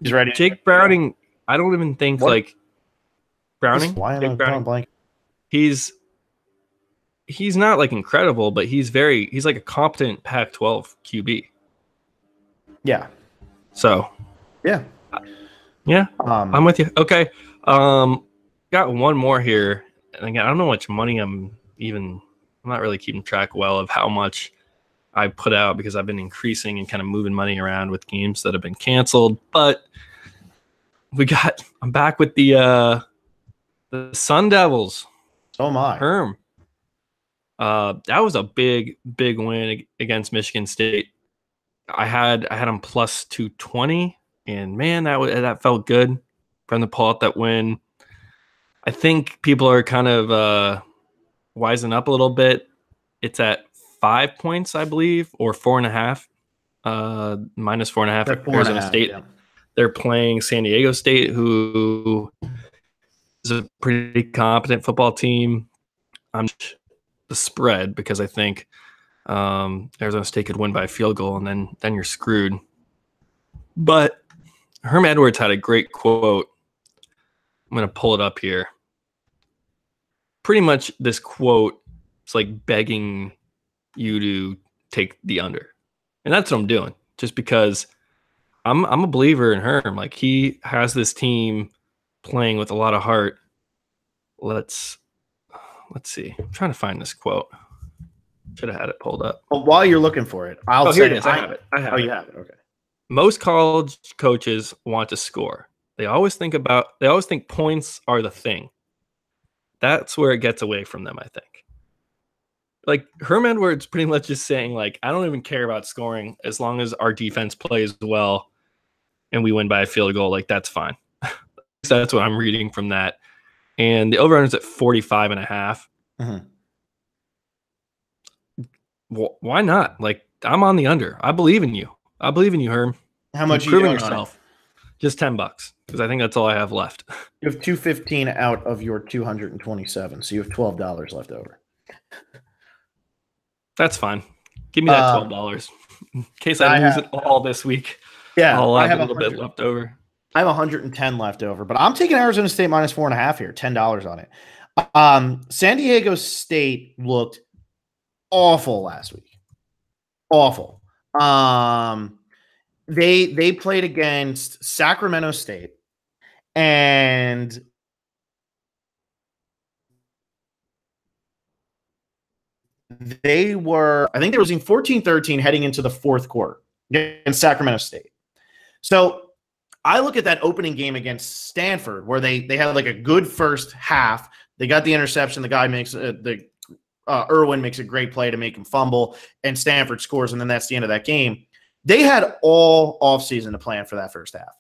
he's ready. Jake Browning, I don't even think Browning. Why am I drawing blank? He's not incredible, but he's a competent Pac-12 QB. Yeah. So. Yeah. Yeah. I'm with you. Okay. Got one more here. And again, I don't know how much money I'm not really keeping track well of how much I put out because I've been increasing and kind of moving money around with games that have been canceled. But I'm back with the Sun Devils. Oh my. Herm. That was a big win against Michigan State. I had them plus 220, and man, that felt good for them to pull out that win. I think people are kind of wising up a little bit. It's at 5 points, I believe, or 4.5. Minus 4.5. Arizona State. Yeah. They're playing San Diego State, who is a pretty competent football team. I'm the spread because I think Arizona State could win by a field goal, and then you're screwed. But Herm Edwards had a great quote. I'm going to pull it up here. Pretty much this quote is begging you to take the under. And that's what I'm doing, just because I'm a believer in Herm. He has this team playing with a lot of heart. Let's see. I'm trying to find this quote. Should have had it pulled up. Well, while you're looking for it, I'll say here it is. I have it. You have it. Okay. Most college coaches want to score. They always think points are the thing. That's where it gets away from them, I think. Herm Edwards pretty much just saying, I don't even care about scoring as long as our defense plays well and we win by a field goal. That's fine. That's what I'm reading from that. And the over-under is at 45.5. Mm-hmm. Why not? I'm on the under. I believe in you. I believe in you, Herm. How much are you proving yourself? Just $10 because I think that's all I have left. You have $215 out of your 227, so you have $12 left over. That's fine. Give me that $12 in case I lose it all this week. Yeah, I'll have a little bit left over. I have 110 left over, but I'm taking Arizona State minus 4.5 here, $10 on it. San Diego State looked awful last week. Awful. They played against Sacramento State, and they were, I think they were losing 14-13 heading into the fourth quarter against Sacramento State. So I look at that opening game against Stanford where they had a good first half. They got the interception. The guy makes Irwin makes a great play to make him fumble, and Stanford scores, and then that's the end of that game. They had all offseason to plan for that first half.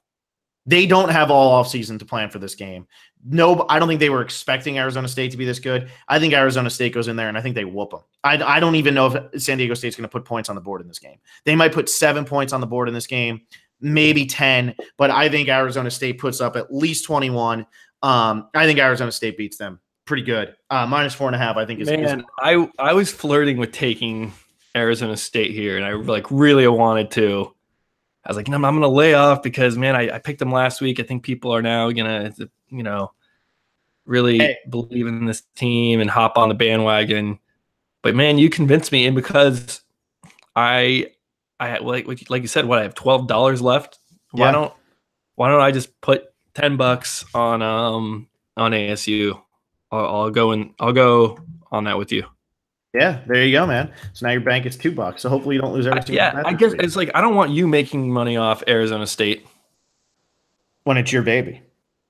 They don't have all offseason to plan for this game. No, I don't think they were expecting Arizona State to be this good. I think Arizona State goes in there and I think they whoop them. I don't even know if San Diego State's going to put points on the board in this game. They might put 7 points on the board in this game, maybe 10, but I think Arizona State puts up at least 21. I think Arizona State beats them pretty good. -4.5, I think is. Man, I was flirting with taking Arizona State here, and I really wanted to. I was like, no, I'm going to lay off because, man, I picked them last week. I think people are now going to, really believe in this team and hop on the bandwagon. But, man, you convinced me. And because I like you said, I have $12 left. Why don't I just put $10 on ASU? I'll go on that with you. Yeah, there you go, man. So now your bank is $2. So hopefully you don't lose everything. I guess it's like I don't want you making money off Arizona State when it's your baby.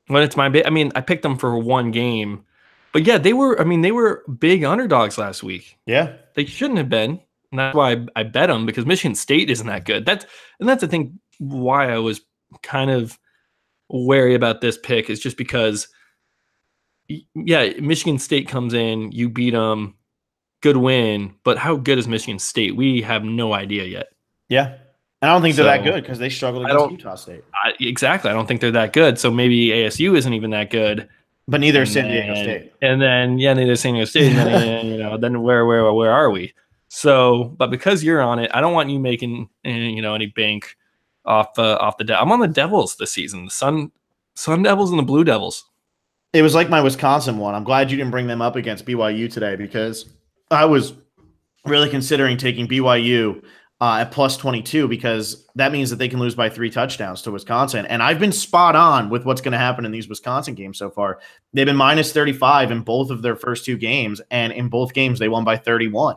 When it's my baby. I mean, I picked them for one game, but yeah, they were big underdogs last week. Yeah, they shouldn't have been. And that's why I bet them, because Michigan State isn't that good. That's the thing why I was kind of wary about this pick, is just because, yeah, Michigan State comes in, you beat them. Good win, but how good is Michigan State? We have no idea yet. Yeah. I don't think they're that good because they struggled against Utah State. Exactly. I don't think they're that good. So maybe ASU isn't even that good. But neither is San Diego State. And then, neither is San Diego State. And then, then where are we? So, but because you're on it, I don't want you making, any bank off the I'm on the Devils this season. The Sun Devils and the Blue Devils. It was like my Wisconsin one. I'm glad you didn't bring them up against BYU today, because I was really considering taking BYU at +22, because that means that they can lose by 3 touchdowns to Wisconsin. And I've been spot on with what's going to happen in these Wisconsin games so far. They've been -35 in both of their first 2 games, and in both games they won by 31.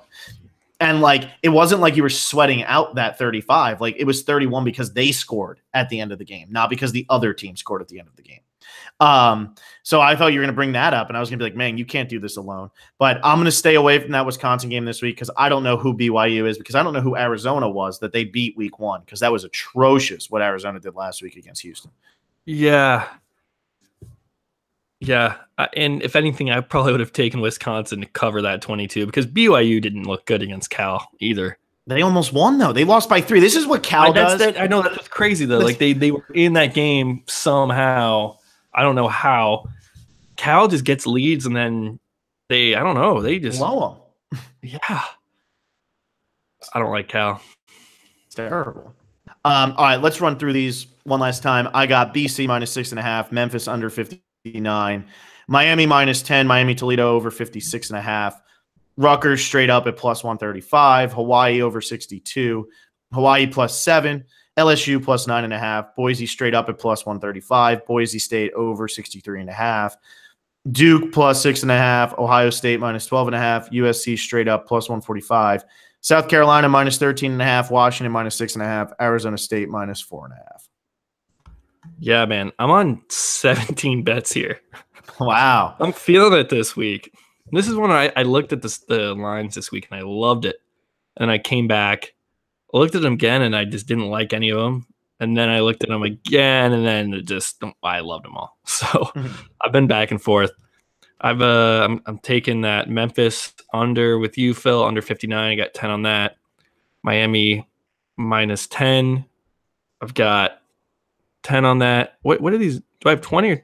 And it wasn't like you were sweating out that 35. It was 31 because they scored at the end of the game, not because the other team scored at the end of the game. So I thought you were going to bring that up, and I was going to be like, man, you can't do this alone. But I'm going to stay away from that Wisconsin game this week, because I don't know who BYU is, because I don't know who Arizona was that they beat week 1, because that was atrocious what Arizona did last week against Houston. Yeah. Yeah. And if anything, I probably would have taken Wisconsin to cover that 22, because BYU didn't look good against Cal either. They almost won, though. They lost by 3. This is what Cal does. I know that's crazy, though. They were in that game somehow. I don't know how. Cal just gets leads, and then they just blow them. Yeah. I don't like Cal. It's terrible. All right, let's run through these one last time. I got BC -6.5, Memphis under 59, Miami -10, Miami Toledo over 56.5, Rutgers straight up at +135, Hawaii over 62, Hawaii +7, LSU +9.5, Boise straight up at +135, Boise State over 63.5, Duke +6.5, Ohio State -12.5, USC straight up +145, South Carolina -13.5, Washington -6.5, Arizona State -4.5. Yeah, man, I'm on 17 bets here. Wow, I'm feeling it this week. This is when I looked at the lines this week and I loved it, and I came back. I looked at them again, and I just didn't like any of them. And then I looked at them again, and then I loved them all. So I've been back and forth. I'm taking that Memphis under with you, Phil, under 59. I got 10 on that. Miami -10. I've got 10 on that. What are these? Do I have 20?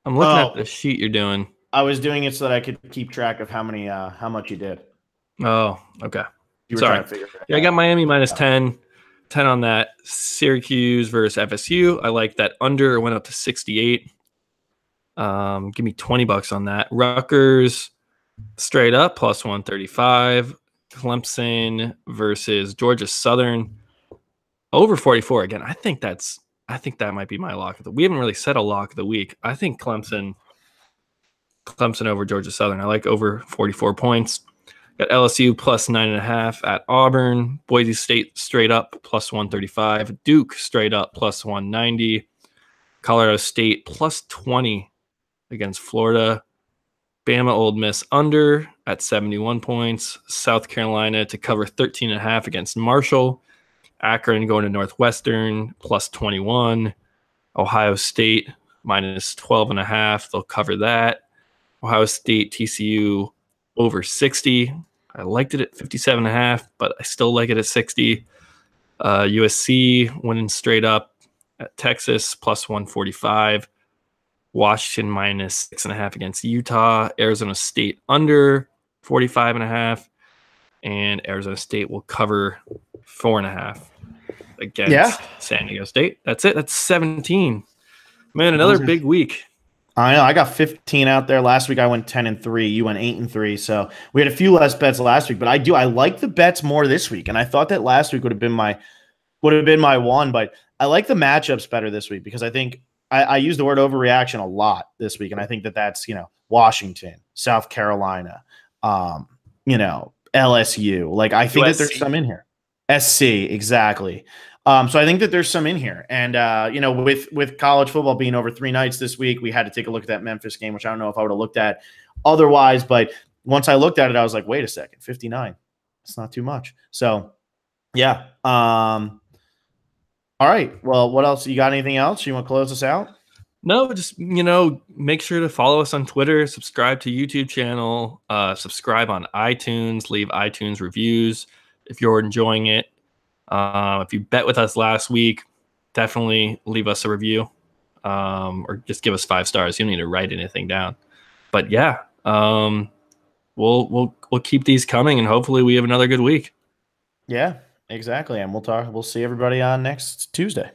I'm looking at the sheet you're doing. I was doing it so that I could keep track of how much you did. Oh, okay. Sorry. Yeah, I got Miami -10, 10 on that. Syracuse versus FSU. I like that under. Went up to 68. Give me $20 on that. Rutgers straight up +135. Clemson versus Georgia Southern over 44 again. I think that might be my lock of the. We haven't really said a lock of the week. I think Clemson over Georgia Southern. I like over 44 points. Got LSU +9.5 at Auburn. Boise State straight up +135. Duke straight up +190. Colorado State +20 against Florida. Bama Ole Miss under at 71 points. South Carolina to cover 13.5 against Marshall. Akron going to Northwestern +21. Ohio State minus 12.5. They'll cover that. Ohio State, TCU over 60. I liked it at 57.5, but I still like it at 60. USC winning straight up at Texas plus 145. Washington minus 6.5 against Utah. Arizona State under 45.5. And Arizona State will cover 4.5 against San Diego State. That's it. That's 17. Man, another big week. I know. I got 15 out there. Last week I went 10-3. You went 8-3. So we had a few less bets last week, but I like the bets more this week. And I thought that last week would have been my one, but I like the matchups better this week because I think I use the word overreaction a lot this week. And I think that that's, Washington, South Carolina, LSU. Like, I think that there's some in here. SC, exactly. So I think that there's some in here. And, with college football being over 3 nights this week, we had to take a look at that Memphis game, which I don't know if I would have looked at otherwise. But once I looked at it, I was like, wait a second, 59. It's not too much. So, yeah. All right. Well, what else? You got anything else? You want to close us out? No, just, make sure to follow us on Twitter, subscribe to YouTube channel, subscribe on iTunes, leave iTunes reviews if you're enjoying it. If you bet with us last week, definitely leave us a review, or just give us 5 stars. You don't need to write anything down. But yeah, we'll keep these coming, and hopefully we have another good week. Yeah, exactly. And we'll see everybody on next Tuesday.